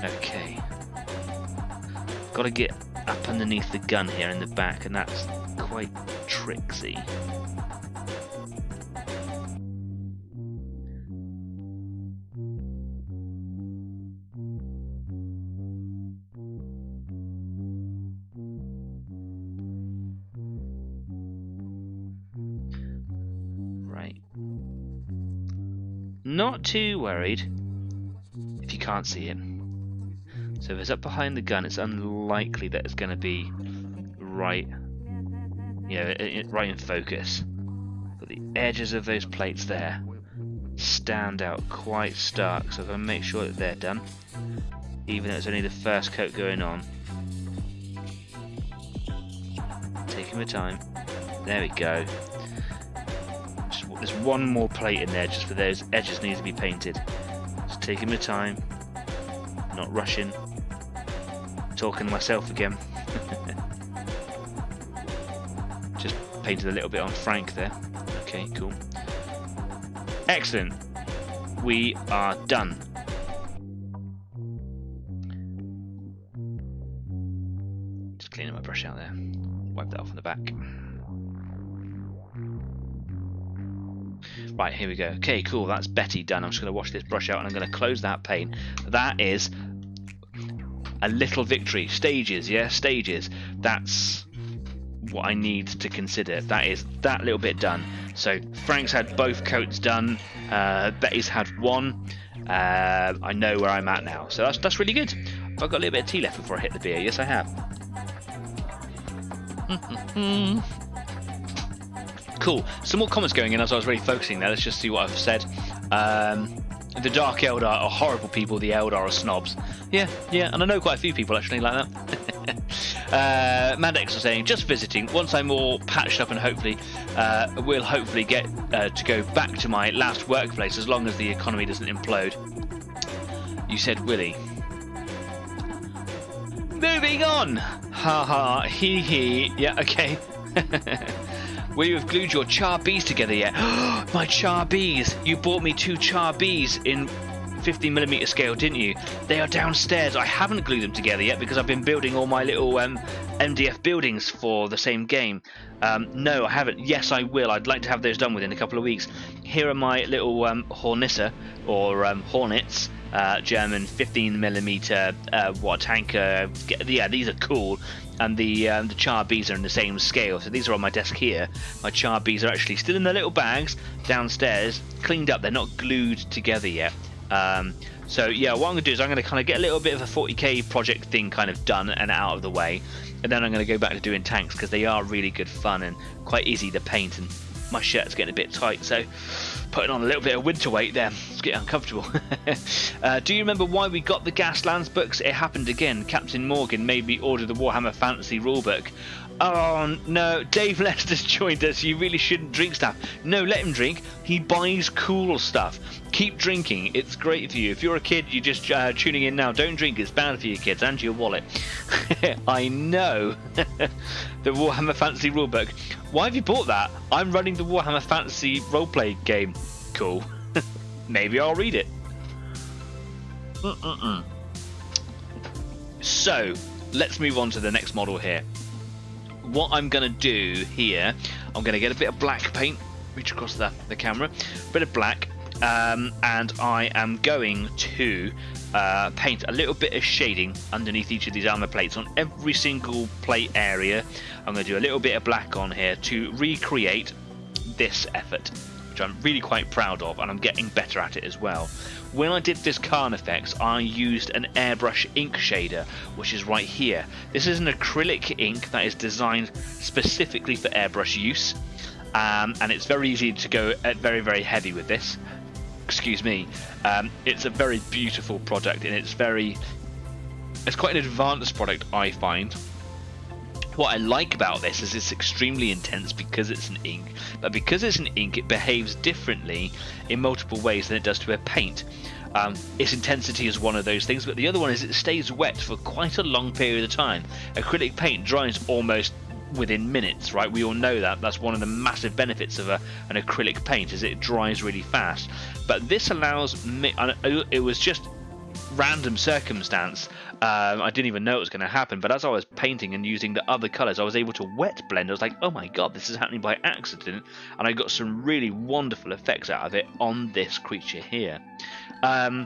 Okay. Got to get up underneath the gun here in the back, and that's quite tricksy. Not too worried if you can't see it. So if it's up behind the gun, it's unlikely that it's going to be right, you know, right in focus. But the edges of those plates there stand out quite stark, so I'm going to make sure that they're done, even though it's only the first coat going on. Taking my time. There we go. There's one more plate in there just for those edges need to be painted. Just taking my time, not rushing, talking to myself again. Just painted a little bit on Frank there. Okay, cool. Excellent. We are done. Just cleaning my brush out there. Wipe that off on the back. Right, here we go. Okay, cool. That's Betty done. I'm just going to wash this brush out and I'm going to close that pane. That is a little victory. Stages, yeah, stages. That's what I need to consider. That is that little bit done. So Frank's had both coats done. Betty's had one. I know where I'm at now. So that's really good. I've got a little bit of tea left before I hit the beer. Yes, I have. Cool. Some more comments going in as I was really focusing there. Let's just see what I've said. The Dark Eldar are horrible people. The Eldar are snobs. Yeah, and I know quite a few people actually like that. Mandex was saying, just visiting. Once I'm all patched up and hopefully will hopefully get to go back to my last workplace as long as the economy doesn't implode. You said Willie. Moving on. Ha ha. Hee hee. Yeah. Okay. Will you have glued your char bees together yet? My char bees! You bought me 2 char bees in 50mm scale, didn't you? They are downstairs. I haven't glued them together yet because I've been building all my little MDF buildings for the same game. No, I haven't. Yes, I will. I'd like to have those done within a couple of weeks. Here are my little Hornissa, or Hornets. German 15mm tanker. Yeah, these are cool. And the char bees are in the same scale. So these are on my desk here. My char bees are actually still in their little bags downstairs, cleaned up. They're not glued together yet. So yeah, what I'm going to do is I'm going to kind of get a little bit of a 40k project thing kind of done and out of the way. And then I'm going to go back to doing tanks because they are really good fun and quite easy to paint. And my shirt's getting a bit tight, so putting on a little bit of winter weight there. It's getting uncomfortable. Do you remember why we got the Gaslands books? It happened again. Captain Morgan made me order the Warhammer Fantasy rulebook. Oh no, Dave Lester's joined us. You really shouldn't drink stuff. No, let him drink. He buys cool stuff. Keep drinking. It's great for you. If you're a kid, you're just tuning in now. Don't drink. It's bad for your kids and your wallet. I know. The Warhammer Fantasy rulebook. Why have you bought that? I'm running the Warhammer Fantasy roleplay game. Cool. Maybe I'll read it. So, let's move on to the next model here. What I'm going to do here, I'm going to get a bit of black paint, reach across the camera, a bit of black, and I am going to paint a little bit of shading underneath each of these armor plates on every single plate area. I'm going to do a little bit of black on here to recreate this effort, which I'm really quite proud of, and I'm getting better at it as well. When I did this Carnifex, I used an airbrush ink shader, which is right here. This is an acrylic ink that is designed specifically for airbrush use, and it's very easy to go very, very heavy with this. Excuse me. It's a very beautiful product, and it's quite an advanced product, I find. What I like about this is it's extremely intense because it's an ink, but because it's an ink, it behaves differently in multiple ways than it does to a paint. Its intensity is one of those things, but the other one is it stays wet for quite a long period of time. Acrylic paint dries almost within minutes, right? We all know that. That's one of the massive benefits of an acrylic paint, is it dries really fast. But this allows me, it was just random circumstance. I didn't even know it was going to happen, but as I was painting and using the other colours, I was able to wet blend. I was like, oh my god, this is happening by accident, and I got some really wonderful effects out of it on this creature here. However,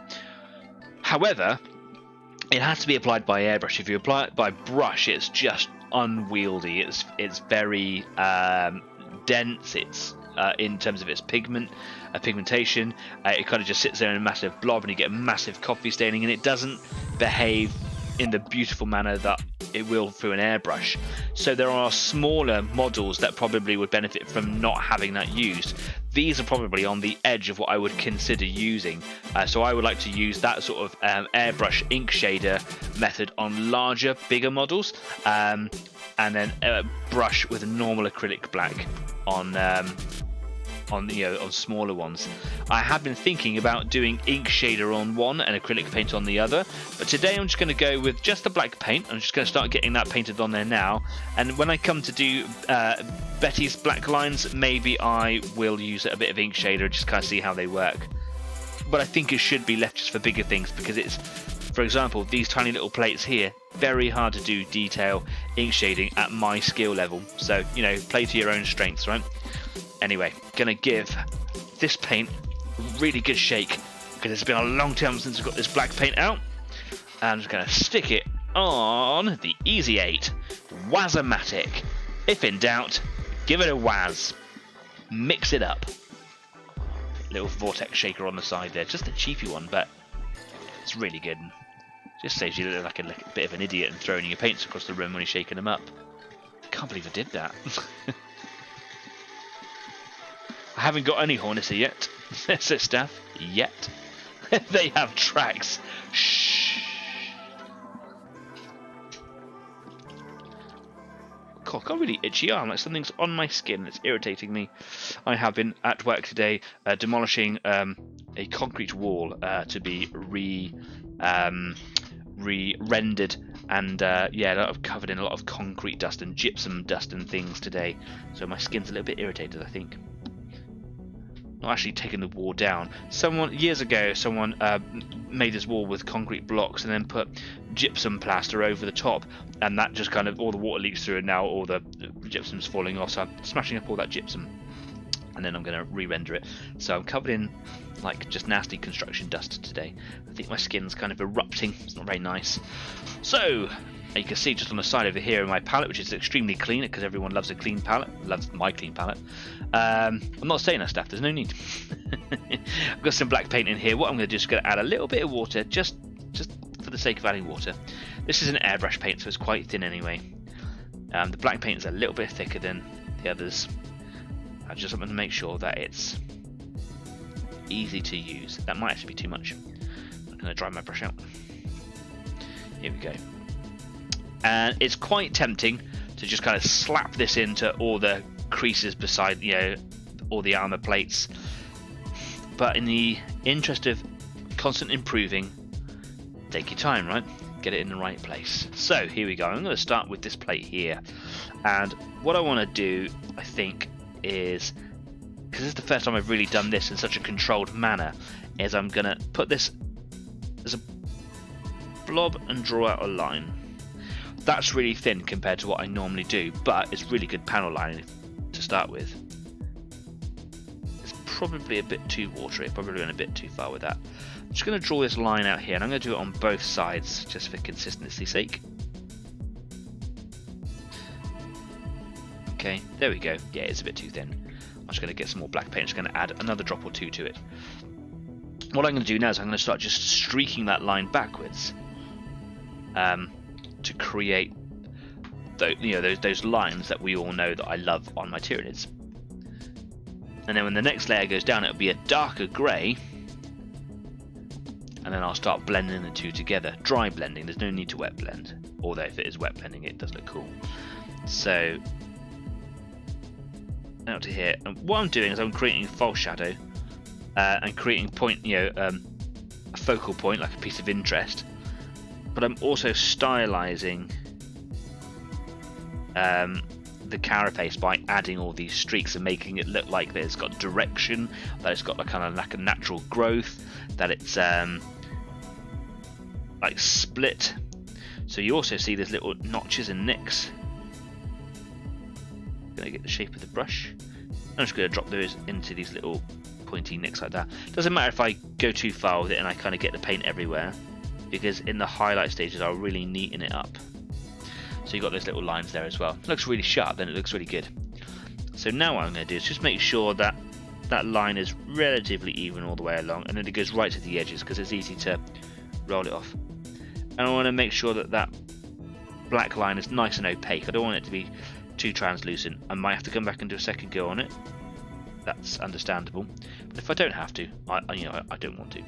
it has to be applied by airbrush. If you apply it by brush, it's just unwieldy. It's very dense. It's in terms of its pigmentation, it kind of just sits there in a massive blob, and you get massive coffee staining, and it doesn't behave in the beautiful manner that it will through an airbrush. So there are smaller models that probably would benefit from not having that used. These are probably on the edge of what I would consider using, so I would like to use that sort of airbrush ink shader method on larger, bigger models, and then brush with a normal acrylic black on smaller ones. I have been thinking about doing ink shader on one and acrylic paint on the other, but today I'm just going to go with just the black paint. I'm just going to start getting that painted on there now, and when I come to do Betty's black lines, maybe I will use a bit of ink shader, just kind of see how they work. But I think it should be left just for bigger things, because it's, for example, these tiny little plates here, very hard to do detail ink shading at my skill level. So, play to your own strengths, right? Anyway, gonna give this paint really good shake, because it's been a long time since I've got this black paint out. And I'm just going to stick it on the Easy 8 Waz-O-Matic. If in doubt, give it a waz. Mix it up. Little vortex shaker on the side there, just a cheapy one, but it's really good. Just saves you look like a bit of an idiot and throwing your paints across the room when you're shaking them up. Can't believe I did that. I haven't got any Hornissa yet. So stuff yet. They have tracks. Shh. God, I've got a really itchy arm. Like something's on my skin. It's irritating me. I have been at work today demolishing a concrete wall to be re-rendered, and yeah, I've covered in a lot of concrete dust and gypsum dust and things today. So my skin's a little bit irritated, I think. Not actually taking the wall down. Years ago, someone made this wall with concrete blocks and then put gypsum plaster over the top, and that just kind of, all the water leaks through, and now all the gypsum's falling off. So I'm smashing up all that gypsum, and then I'm going to re-render it. So I'm covered in like just nasty construction dust today. I think my skin's kind of erupting. It's not very nice. So you can see just on the side over here in my palette, which is extremely clean because everyone loves a clean palette. Loves my clean palette. I'm not saying that stuff. There's no need. I've got some black paint in here. What I'm going to do is going to add a little bit of water, just for the sake of adding water. This is an airbrush paint, so it's quite thin anyway. The black paint is a little bit thicker than the others. I just want to make sure that it's easy to use. That might actually be too much. I'm going to dry my brush out. Here we go. And it's quite tempting to just kind of slap this into all the creases beside, all the armor plates. But in the interest of constant improving, take your time, right? Get it in the right place. So here we go. I'm going to start with this plate here. And what I want to do, I think, is, because this is the first time I've really done this in such a controlled manner, is I'm going to put this as a blob and draw out a line. That's really thin compared to what I normally do, but it's really good panel lining to start with. It's probably a bit too watery, probably went a bit too far with that. I'm just going to draw this line out here, and I'm going to do it on both sides just for consistency's sake. Okay, there we go. Yeah, it's a bit too thin. I'm just going to get some more black paint. I'm just going to add another drop or two to it. What I'm going to do now is I'm going to start just streaking that line backwards to create those lines that we all know that I love on my Tyranids. And then when the next layer goes down, it'll be a darker grey, and then I'll start blending the two together. Dry blending, there's no need to wet blend, although if it is wet blending it does look cool. So out to here, and what I'm doing is I'm creating a false shadow and creating a focal point, like a piece of interest, but I'm also stylizing the carapace by adding all these streaks and making it look like that it's got direction, that it's got kind of like a natural growth, that it's like split. So you also see there's little notches and nicks. I'm going to get the shape of the brush. I'm just going to drop those into these little pointy nicks like that. Doesn't matter if I go too far with it and I kind of get the paint everywhere, because in the highlight stages I'll really neaten it up. So you've got those little lines there as well. It looks really sharp, then it looks really good. So now what I'm going to do is just make sure that that line is relatively even all the way along, and then it goes right to the edges because it's easy to roll it off. And I want to make sure that that black line is nice and opaque. I don't want it to be too translucent. I might have to come back and do a second go on it. That's understandable. But if I don't have to, I don't want to.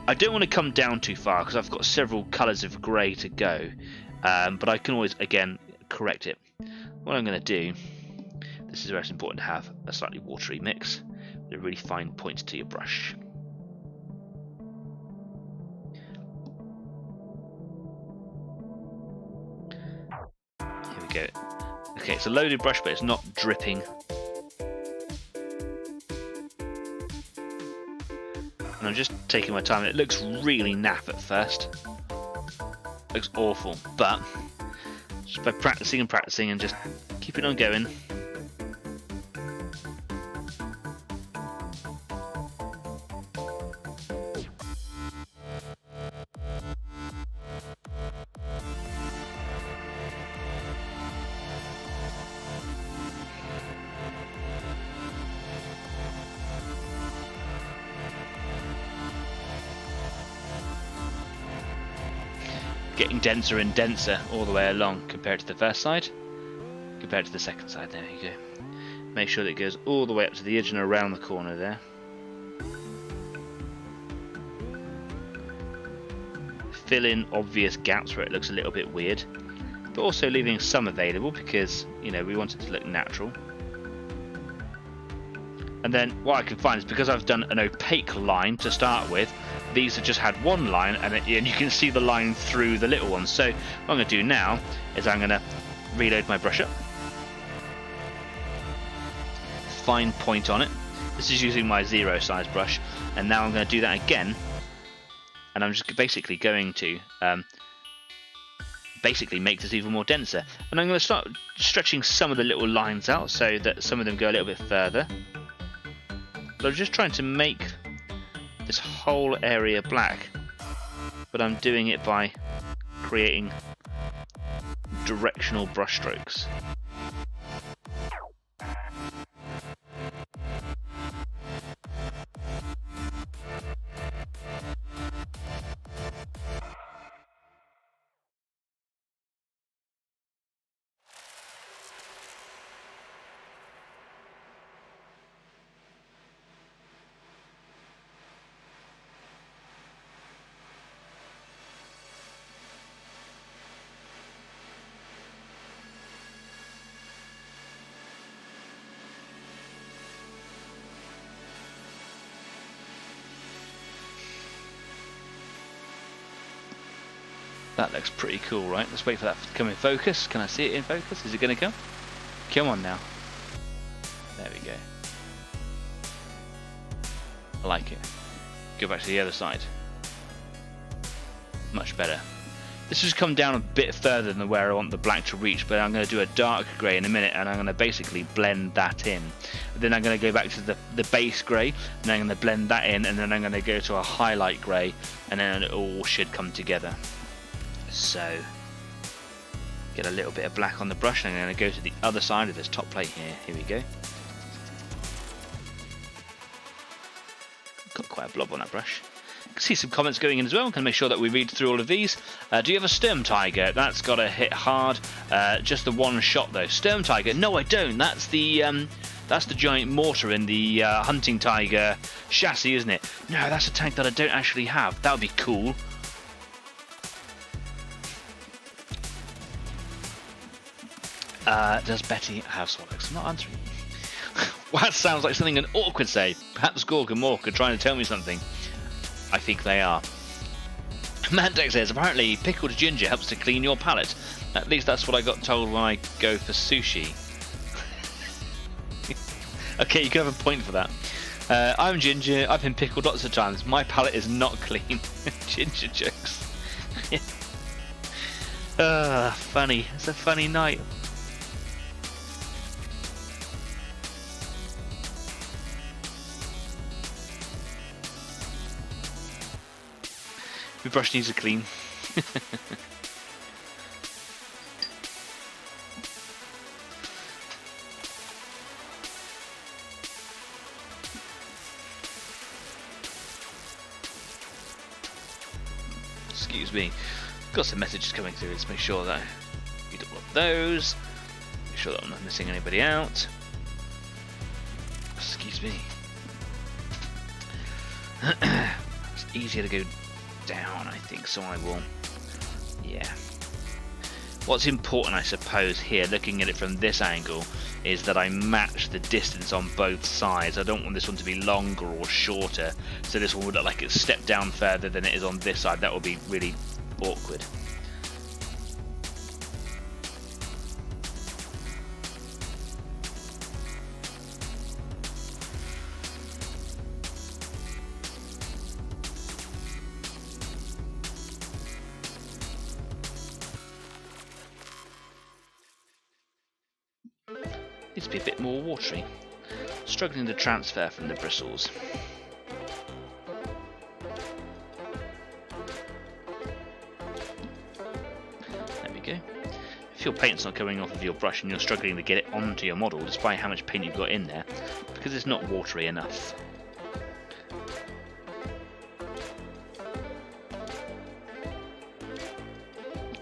I don't want to come down too far because I've got several colours of grey to go. But I can always, again, correct it. What I'm going to do, this is where it's important to have a slightly watery mix with a really fine point to your brush. Here we go. Okay, it's a loaded brush, but it's not dripping. And I'm just taking my time. It looks really naff at first. Looks awful, but just by practicing and just keeping on going. getting denser and denser all the way along compared to the first side, compared to the second side. There you go. Make sure that it goes all the way up to the edge and around the corner there. Fill in obvious gaps where it looks a little bit weird, but also leaving some available because, you know, we want it to look natural. And then what I can find is, because I've done an opaque line to start with, these have just had one line, and you can see the line through the little ones. So what I'm going to do now is I'm going to reload my brush up, fine point on it. This is using my 0 size brush, and now I'm going to do that again, and I'm just basically going to make this even more denser. And I'm going to start stretching some of the little lines out so that some of them go a little bit further. But I'm just trying to make this whole area black, but I'm doing it by creating directional brush strokes. That looks pretty cool, right? Let's wait for that to come in focus. Can I see it in focus? Is it going to come? Come on now. There we go. I like it. Go back to the other side. Much better. This has come down a bit further than where I want the black to reach, but I'm going to do a dark grey in a minute, and I'm going to basically blend that in. Then I'm going to go back to the base grey, and then I'm going to blend that in, and then I'm going to go to a highlight grey, and then it all should come together. So, get a little bit of black on the brush, and I'm going to go to the other side of this top plate here. Here we go. Got quite a blob on that brush. I can see some comments going in as well. I'm going to make sure that we read through all of these. Do you have a Sturm Tiger? That's got to hit hard. Just the one shot though. Sturm Tiger? No, I don't. That's the giant mortar in the Hunting Tiger chassis, isn't it? No, that's a tank that I don't actually have. That would be cool. Does Betty have Swallows? I'm not answering. Well, that sounds like something an orc would say. Perhaps Gorg and Mork are trying to tell me something. I think they are. Mandex says, apparently pickled ginger helps to clean your palate. At least that's what I got told when I go for sushi. Okay, you can have a point for that. I'm ginger, I've been pickled lots of times. My palate is not clean. Ginger jokes. Funny. It's a funny night. My brush needs a clean. Excuse me. Got some messages coming through. Let's make sure that I read all of those. Make sure that I'm not missing anybody out. Excuse me. It's easier to go down, I think, so I will. Yeah. What's important, I suppose, here, looking at it from this angle, is that I match the distance on both sides. I don't want this one to be longer or shorter, so this one would look like it's stepped down further than it is on this side. That would be really awkward. Needs to be a bit more watery. Struggling to transfer from the bristles. There we go. If your paint's not coming off of your brush and you're struggling to get it onto your model, despite how much paint you've got in there, because it's not watery enough.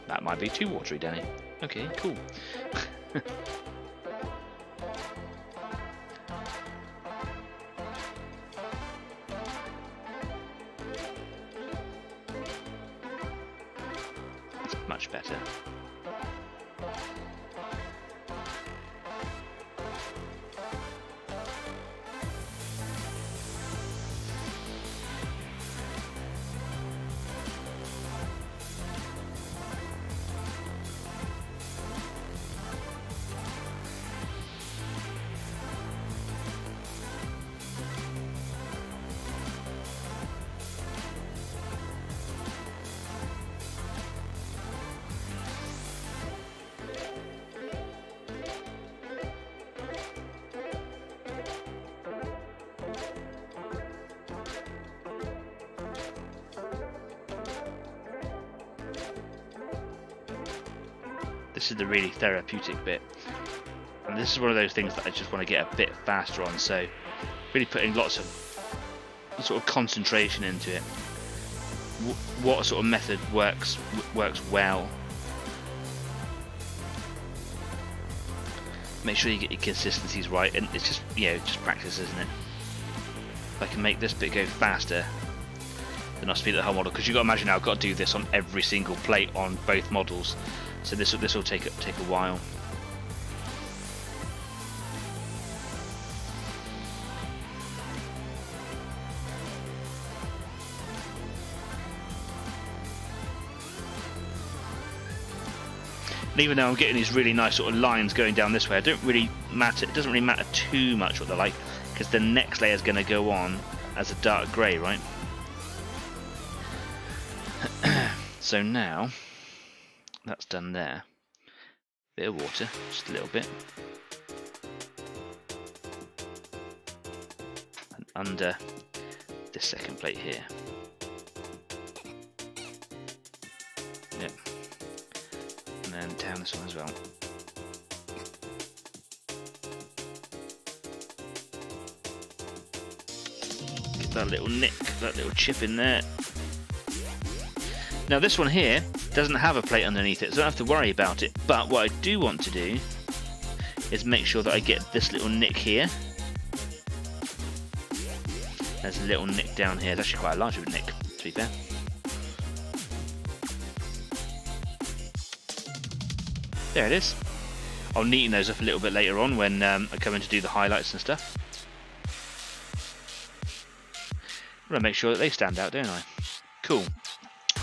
That might be too watery, Danny. Okay, cool. It's much better. This is the really therapeutic bit, and this is one of those things that I just want to get a bit faster on, so really putting lots of sort of concentration into it. What sort of method works well. Make sure you get your consistencies right, and it's just, you know, just practice, isn't it? If I can make this bit go faster, then I'll speed up the whole model, because you've got to imagine now I've got to do this on every single plate on both models. So this will take a while. And even though I'm getting these really nice sort of lines going down this way, it doesn't really matter too much what they're like, because the next layer is going to go on as a dark grey, right? So now that's done there. Bit of water, just a little bit. And under this second plate here. Yep. And then down this one as well. Get that little nick, that little chip in there. Now this one here doesn't have a plate underneath it, so I don't have to worry about it. But what I do want to do is make sure that I get this little nick here. There's a little nick down here. It's actually quite a large nick, to be fair. There it is. I'll neaten those up a little bit later on when I come in to do the highlights and stuff. I'm going to make sure that they stand out, don't I? Cool.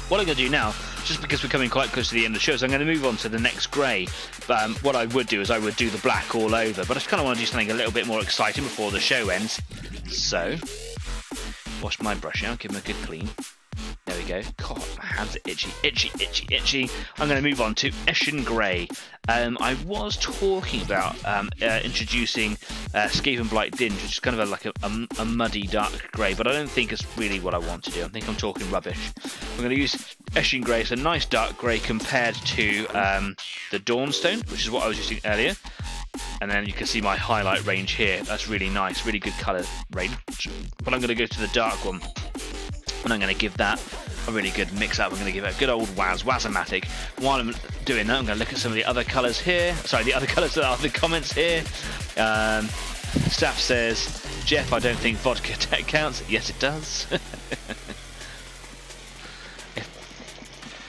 What I'm going to do now, just because we're coming quite close to the end of the show, is I'm going to move on to the next grey. But what I would do is I would do the black all over, but I just kind of want to do something a little bit more exciting before the show ends. So, wash my brush out, give them a good clean. There we go. God, my hands are itchy, itchy, itchy, itchy. I'm going to move on to Eshin Grey. I was talking about introducing Skaven Blight Dinge, which is kind of like a muddy dark grey, but I don't think it's really what I want to do. I think I'm talking rubbish. I'm going to use Eshin Grey, so nice dark grey compared to the Dawnstone, which is what I was using earlier. And then you can see my highlight range here. That's really nice, really good colour range. But I'm going to go to the dark one, and I'm going to give that a really good mix up. I'm going to give it a good old Wazomatic. While I'm doing that, I'm going to look at some of the other colours here. Sorry, the other colours that are the comments here. Staff says, Jeff, I don't think vodka counts. Yes, it does.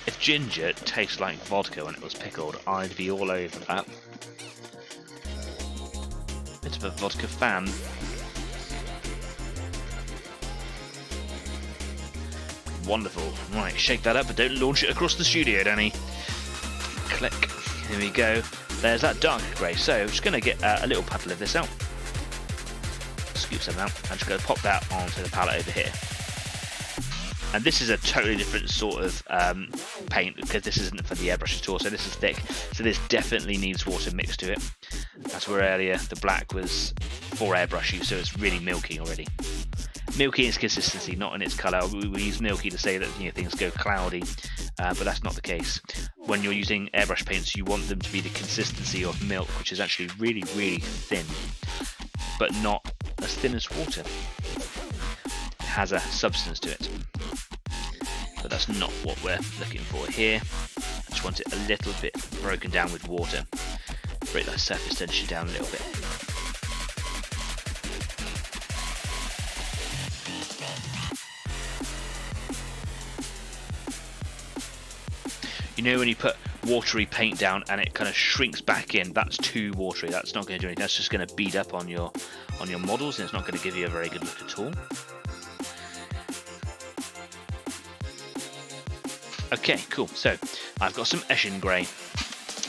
If ginger tastes like vodka when it was pickled, I'd be all over that. Bit of a vodka fan. Wonderful. Right, shake that up, but don't launch it across the studio, Danny. Click. Here we go. There's that dark grey. So I'm just going to get a little puddle of this out. Scoop some out. I'm just going to pop that onto the palette over here. And this is a totally different sort of paint, because this isn't for the airbrush at all. So this is thick. So this definitely needs water mixed to it. That's where earlier the black was for airbrush use, so it's really milky already. Milky in its consistency, not in its colour. We use milky to say that, you know, things go cloudy, but that's not the case. When you're using airbrush paints, you want them to be the consistency of milk, which is actually really, really thin, but not as thin as water. It has a substance to it, but that's not what we're looking for here. just want it a little bit broken down with water. Break that surface tension down a little bit. You know when you put watery paint down and it kind of shrinks back in, that's too watery. That's not going to do anything. That's just going to bead up on your models, and it's not going to give you a very good look at all. Okay, cool. So I've got some Eshin grey.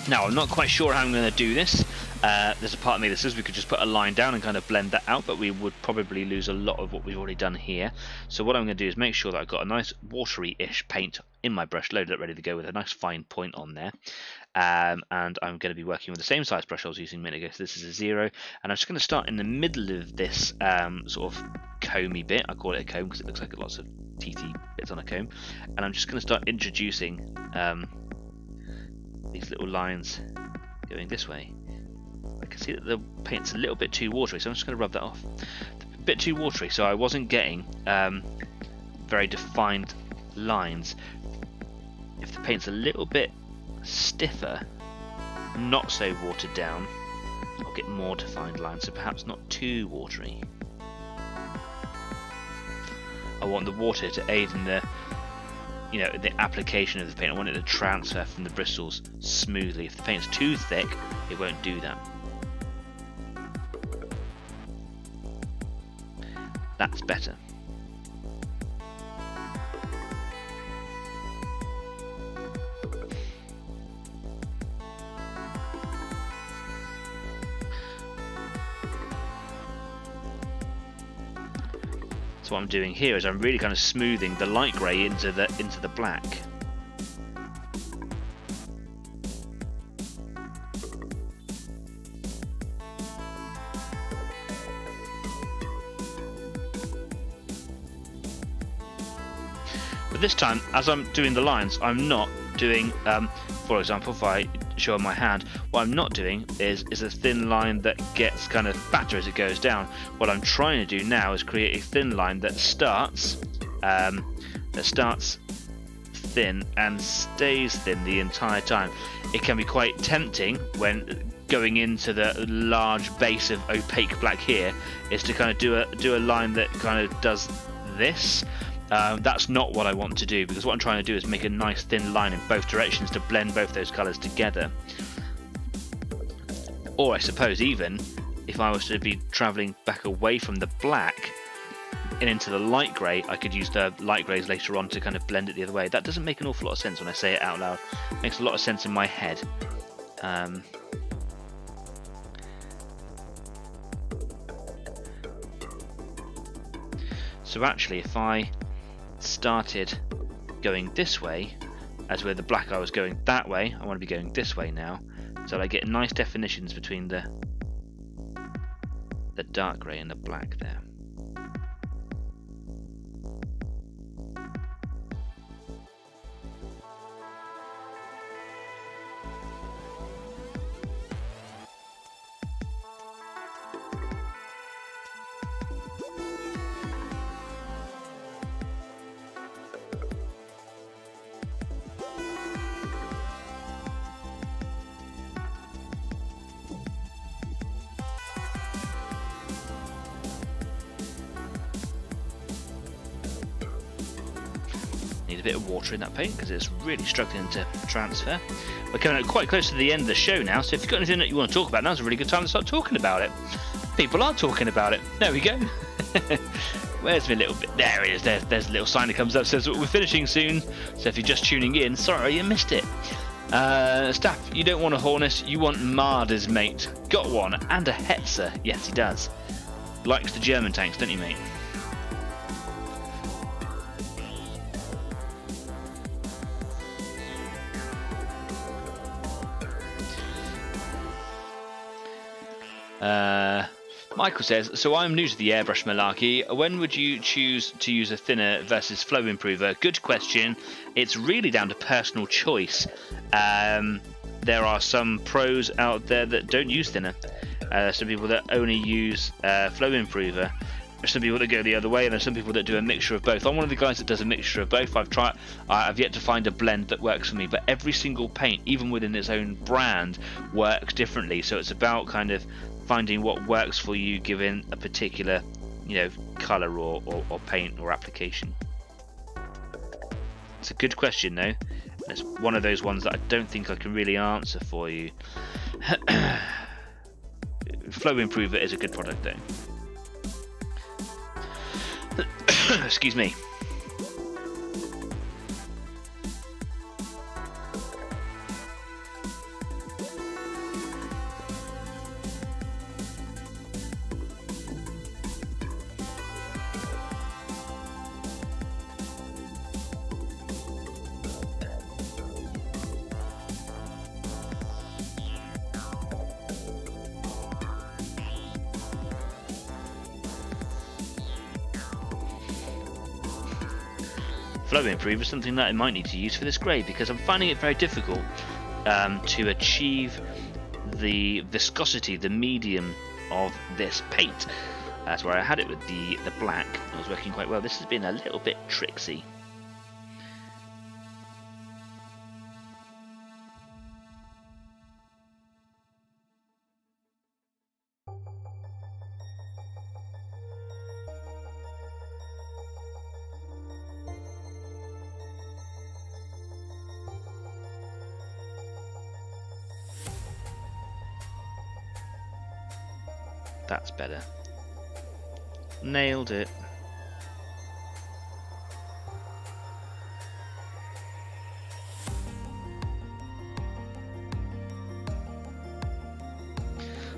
Now I'm not quite sure how I'm going to do this. There's a part of me that says we could just put a line down and kind of blend that out, but we would probably lose a lot of what we've already done here. So what I'm going to do is make sure that I've got a nice watery-ish paint in my brush, loaded up, ready to go, with a nice fine point on there. And I'm going to be working with the same size brush I was using a minute ago. So this is a 0, and I'm just going to start in the middle of this sort of comby bit. I call it a comb because it looks like lots of teethy bits on a comb. And I'm just going to start introducing these little lines going this way. I can see that the paint's a little bit too watery, so I'm just going to rub that off. A bit too watery, so I wasn't getting very defined lines. If the paint's a little bit stiffer, not so watered down, I'll get more defined lines, so perhaps not too watery. I want the water to aid in the the application of the paint. I want it to transfer from the bristles smoothly. If the paint's too thick, it won't do that. That's better. So what I'm doing here is I'm really kind of smoothing the light grey into the black. But this time, as I'm doing the lines, I'm not doing, for example, if I show on my hand, what I'm not doing is a thin line that gets kind of fatter as it goes down. What I'm trying to do now is create a thin line that starts thin and stays thin the entire time. It can be quite tempting when going into the large base of opaque black here is to kind of do a line that kind of does this. That's not what I want to do, because what I'm trying to do is make a nice thin line in both directions to blend both those colours together. Or I suppose even if I was to be travelling back away from the black and into the light grey, I could use the light greys later on to kind of blend it the other way. That doesn't make an awful lot of sense when I say it out loud. It makes a lot of sense in my head. So actually, if I started going this way, as where the black I was going that way, I want to be going this way now, so I get nice definitions between the dark grey and the black there. Need a bit of water in that paint because it's really struggling to transfer. We're coming quite close to the end of the show now, so if you've got anything that you want to talk about, now's a really good time to start talking about it. People are talking about it. There we go. Where's my little bit? There it is. There's a little sign that comes up that says we're finishing soon. So if you're just tuning in, sorry you missed it. Staff, you don't want a Hornus, you want Marder's mate. Got one, and a Hetzer. Yes, he does. Likes the German tanks, don't you, mate? Michael says, so I'm new to the airbrush malarkey. When would you choose to use a thinner versus flow improver? Good question. It's really down to personal choice. There are some pros out there that don't use thinner. Some people that only use flow improver. There's some people that go the other way, and there's some people that do a mixture of both. I'm one of the guys that does a mixture of both. I've yet to find a blend that works for me, but every single paint, even within its own brand, works differently. So it's about kind of finding what works for you given a particular, color or paint or application. It's a good question though, and it's one of those ones that I don't think I can really answer for you. Flow Improver is a good product though. Excuse me. Flow Improver is something that I might need to use for this grey, because I'm finding it very difficult to achieve the viscosity, the medium of this paint. That's where I had it with the black. It was working quite well. This has been a little bit tricksy. That's better. Nailed it.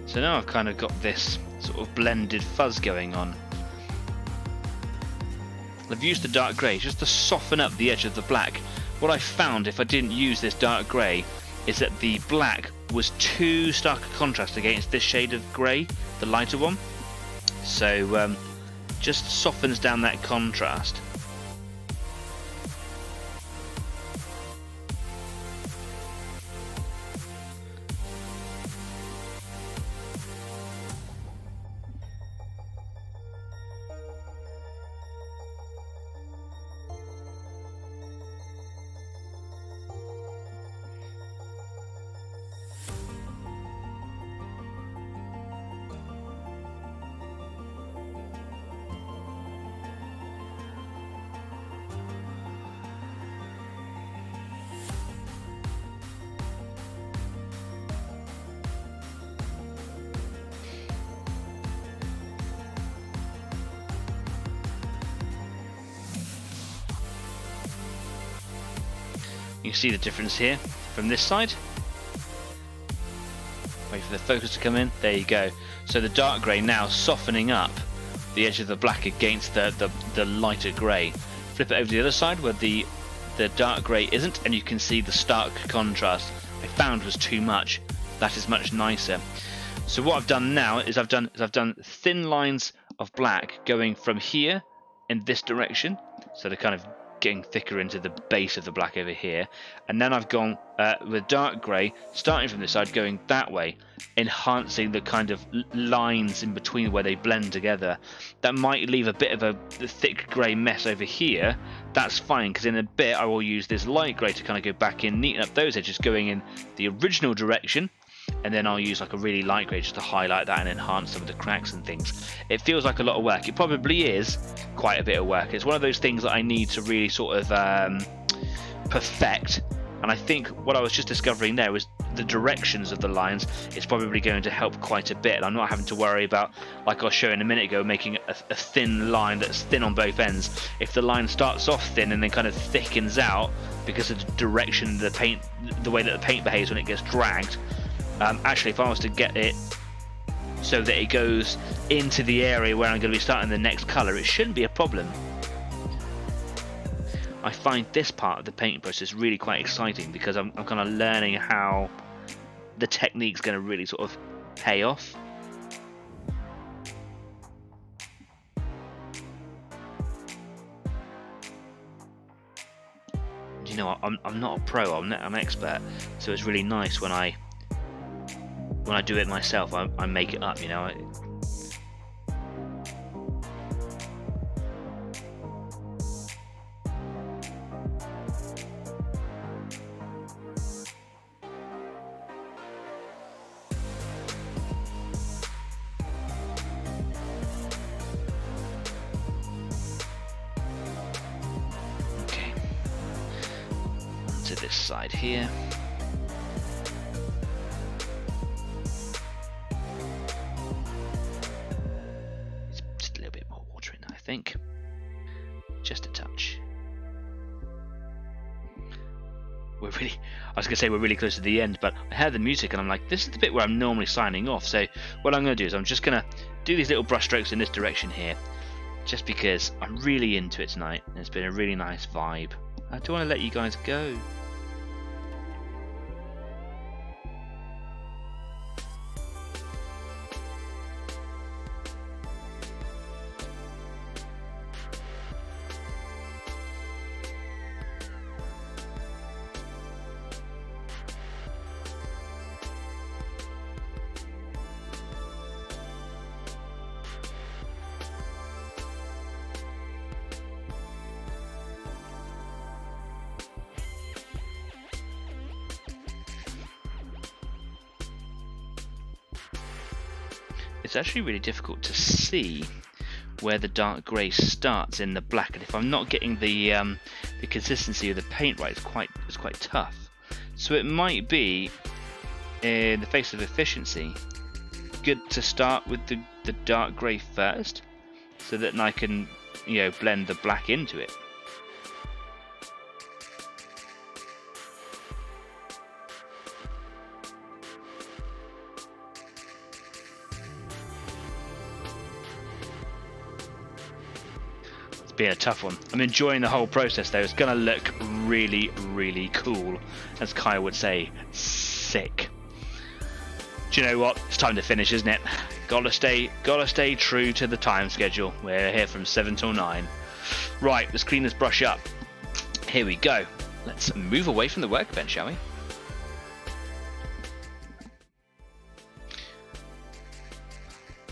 So now I've kind of got this sort of blended fuzz going on. I've used the dark grey just to soften up the edge of the black. What I found if I didn't use this dark grey is that the black was too stark a contrast against this shade of grey, the lighter one. So just softens down that contrast. You see the difference here from this side. Wait for the focus to come in. There you go. So the dark grey now softening up the edge of the black against the lighter grey. Flip it over to the other side where the dark grey isn't, and you can see the stark contrast I found was too much. That is much nicer. So what I've done now is I've done thin lines of black going from here in this direction, so they're kind of getting thicker into the base of the black over here, and then I've gone with dark grey starting from this side going that way, enhancing the kind of lines in between where they blend together. That might leave a bit of a thick grey mess over here. That's fine, because in a bit I will use this light grey to kind of go back in, neaten up those edges going in the original direction, and then I'll use like a really light grey just to highlight that and enhance some of the cracks and things. It feels like a lot of work. It probably is quite a bit of work. It's one of those things that I need to really sort of perfect, and I think what I was just discovering there was the directions of the lines is probably going to help quite a bit. I'm not having to worry about, like I was showing a minute ago, making a thin line that's thin on both ends. If the line starts off thin and then kind of thickens out because of the direction of the paint, the way that the paint behaves when it gets dragged, actually if I was to get it so that it goes into the area where I'm going to be starting the next colour, it shouldn't be a problem. I find this part of the painting process really quite exciting because I'm kind of learning how the technique's going to really sort of pay off. You know, I'm not a pro, I'm an expert, so it's really nice when I do it myself. I make it up, you know. side here. Just a little bit more water in there, I think. Just a touch. I was going to say we're really close to the end, but I heard the music and I'm like, this is the bit where I'm normally signing off. So what I'm going to do is I'm just going to do these little brush strokes in this direction here, just because I'm really into it tonight and it's been a really nice vibe. I don't want to let you guys go. It's actually really difficult to see where the dark grey starts in the black, and if I'm not getting the consistency of the paint right, it's quite tough. So it might be, in the face of efficiency, good to start with the dark grey first, so that I can, you know, blend the black into it. Being a tough one. I'm enjoying the whole process though. It's gonna look really, really cool, as Kyle would say. Sick. Do you know what? It's time to finish, isn't it? Gotta stay true to the time schedule. We're here from 7 till 9. Right, let's clean this brush up. Here we go. Let's move away from the workbench, shall we?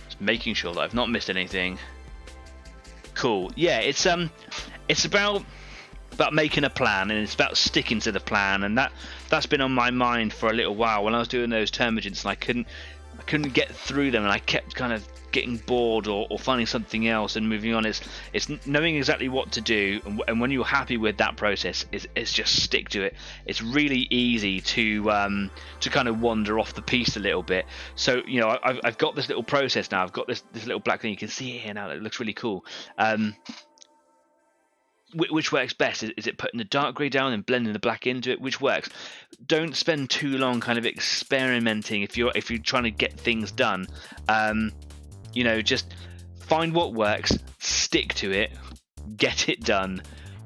Just making sure that I've not missed anything. Cool. Yeah, it's about making a plan, and it's about sticking to the plan, and that's been on my mind for a little while. When I was doing those termagants and I couldn't get through them, and I kept kind of getting bored or finding something else and moving on. It's knowing exactly what to do, and when you're happy with that process, it's just stick to it. It's really easy to kind of wander off the piece a little bit. So, you know, I've got this little process now. I've got this little black thing. You can see it here now. It looks really cool. Which works best? Is it putting the dark grey down and blending the black into it? Which works? Don't spend too long kind of experimenting if you're trying to get things done. You know, just find what works, stick to it, get it done,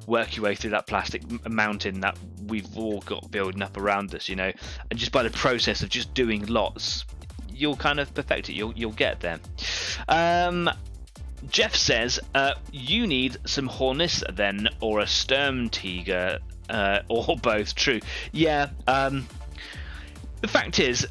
work your way through that plastic mountain that we've all got building up around us, you know, and just by the process of just doing lots, you'll kind of perfect it. You'll get there. Jeff says, you need some Hornissa then, or a Sturmtiger, or both. True. Yeah. The fact is,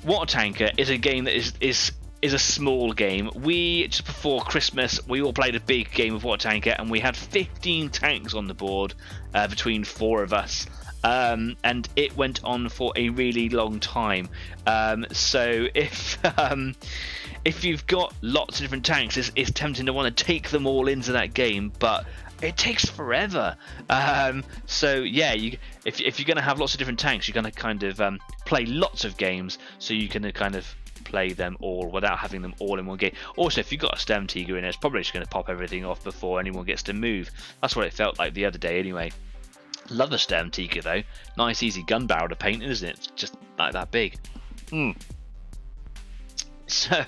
Water Tanker is a game that is a small game. We, just before Christmas, we all played a big game of Water Tanker, and we had 15 tanks on the board between 4 of us. And it went on for a really long time. So if you've got lots of different tanks, it's tempting to want to take them all into that game, but it takes forever. So yeah, if you're going to have lots of different tanks, you're going to kind of play lots of games, so you can kind of play them all without having them all in one game. Also, if you've got a Sturmtiger in it, it's probably just going to pop everything off before anyone gets to move. That's what it felt like the other day anyway. Love the Sturmtiger though. Nice easy gun barrel to paint, isn't it? It's just like that big. So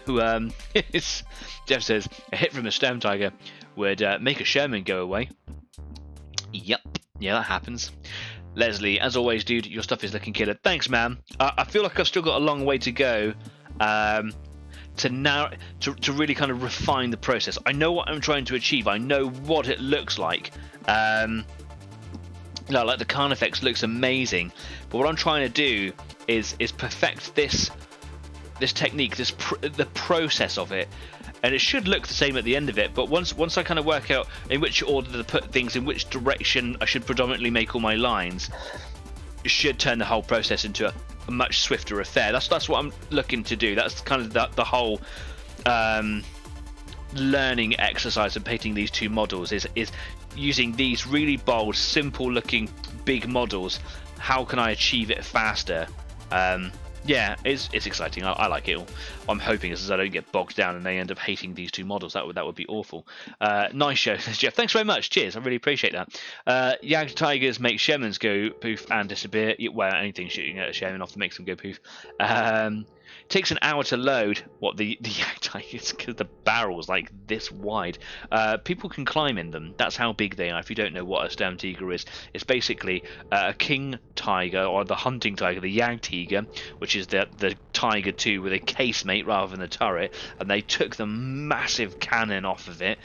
Jeff says a hit from a Sturmtiger would make a Sherman go away. Yep, yeah, that happens. Leslie, as always, dude, your stuff is looking killer. Thanks, man. I feel like I've still got a long way to go to really kind of refine the process. I know what I'm trying to achieve. I know what it looks like. No, like the Carnifex looks amazing, but what I'm trying to do is perfect this technique, the process of it, and it should look the same at the end of it. But once I kind of work out in which order to put things, in which direction I should predominantly make all my lines, it should turn the whole process into a much swifter affair. That's what I'm looking to do. That's kind of the whole learning exercise of painting these two models is using these really bold, simple looking big models how can I achieve it faster? Yeah, it's exciting. I like it all. I'm hoping is I don't get bogged down and they end up hating these two models. That would be awful. Nice show, says Jeff. Thanks very much. Cheers. I really appreciate that. Yag tigers make Shermans go poof and disappear. Well, anything shooting at a Sherman often makes them go poof. Takes an hour to load. What the Yag tigers? Because the barrel's like this wide. People can climb in them. That's how big they are. If you don't know what a stone tiger is, it's basically a king tiger or the hunting tiger, the Yag tiger, which is the Tiger 2 with a casemate rather than a turret, and they took the massive cannon off of it,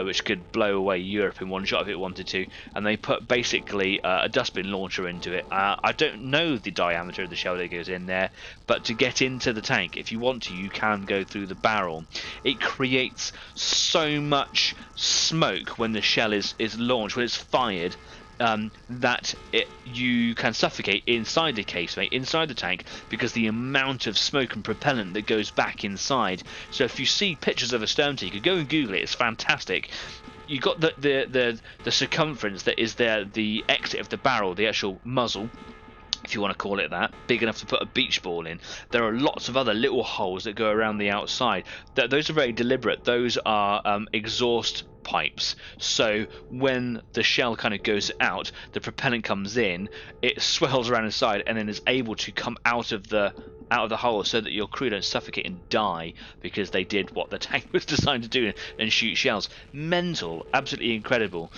which could blow away Europe in one shot if it wanted to, and they put basically a dustbin launcher into it. I don't know the diameter of the shell that goes in there, but to get into the tank, if you want to, you can go through the barrel. It creates so much smoke when the shell is launched, when it's fired, that you can suffocate inside the casemate, inside the tank, because the amount of smoke and propellant that goes back inside. So if you see pictures of a stone tiger, go and Google it. It's fantastic. You got the circumference that is there, the exit of the barrel, the actual muzzle, if you want to call it that, big enough to put a beach ball in. There are lots of other little holes that go around the outside. Those are very deliberate. Those are exhaust pipes, so when the shell kind of goes out, the propellant comes in, it swells around inside and then is able to come out of the hole, so that your crew don't suffocate and die because they did what the tank was designed to do and shoot shells. Mental, absolutely incredible.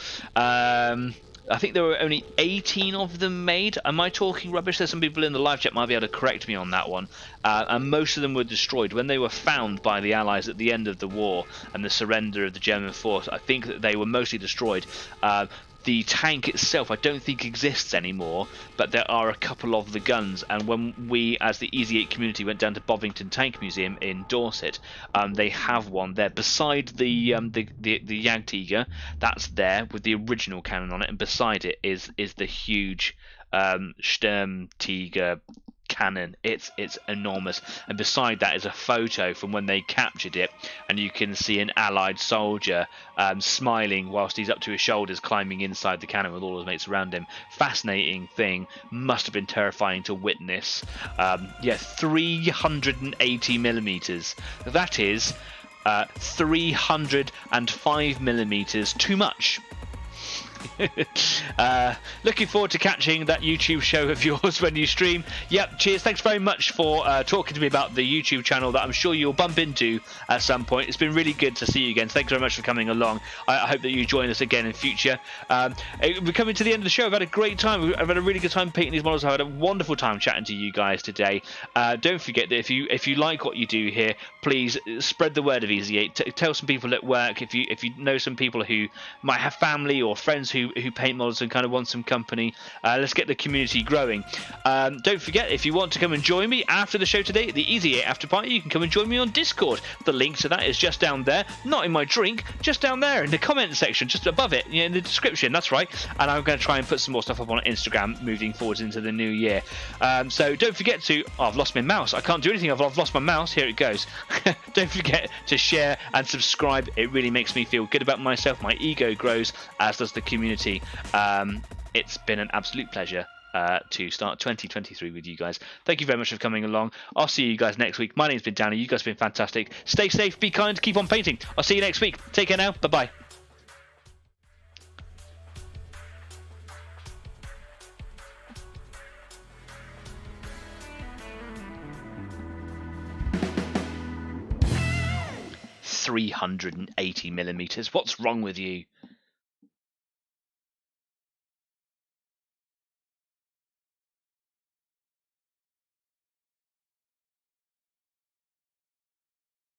I think there were only 18 of them made. Am I talking rubbish? There's some people in the live chat might be able to correct me on that one. And most of them were destroyed when they were found by the Allies at the end of the war and the surrender of the German force. I think that they were mostly destroyed. The tank itself I don't think exists anymore, but there are a couple of the guns, and when we as the Easy 8 community went down to Bovington Tank Museum in Dorset, they have one there beside the Yag Tiger. That's there with the original cannon on it, and beside it is the huge Sturm Tiger cannon. It's enormous, and beside that is a photo from when they captured it, and you can see an Allied soldier smiling whilst he's up to his shoulders climbing inside the cannon with all his mates around him. Fascinating thing, must have been terrifying to witness. 380 millimeters, that is 305 millimeters too much. Looking forward to catching that YouTube show of yours when you stream. Yep, cheers. Thanks very much for talking to me about the YouTube channel that I'm sure you'll bump into at some point. It's been really good to see you again. Thanks very much for coming along. I hope that you join us again in future. We're coming to the end of the show. I've had a great time. I've had a really good time painting these models. I've had a wonderful time chatting to you guys today. Don't forget that if you like what you do here, please spread the word of Easy 8. Tell some people at work. If you know some people who might have family or friends who paint models and kind of want some company, let's get the community growing. Don't forget, if you want to come and join me after the show today, the Easy 8 after party, you can come and join me on Discord. The link to that is just down there, not in my drink, just down there in the comment section, just above it, in the description. That's right. And I'm going to try and put some more stuff up on Instagram moving forwards into the new year. So don't forget to I've lost my mouse. I can't do anything. I've lost my mouse. Here it goes. Don't forget to share and subscribe. It really makes me feel good about myself. My ego grows, as does the community. It's been an absolute pleasure to start 2023 with you guys. Thank you very much for coming along. I'll see you guys next week. My name's been Danny. You guys have been fantastic. Stay safe, be kind, keep on painting. I'll see you next week. Take care now. Bye-bye. $380 millimeters. What's wrong with you?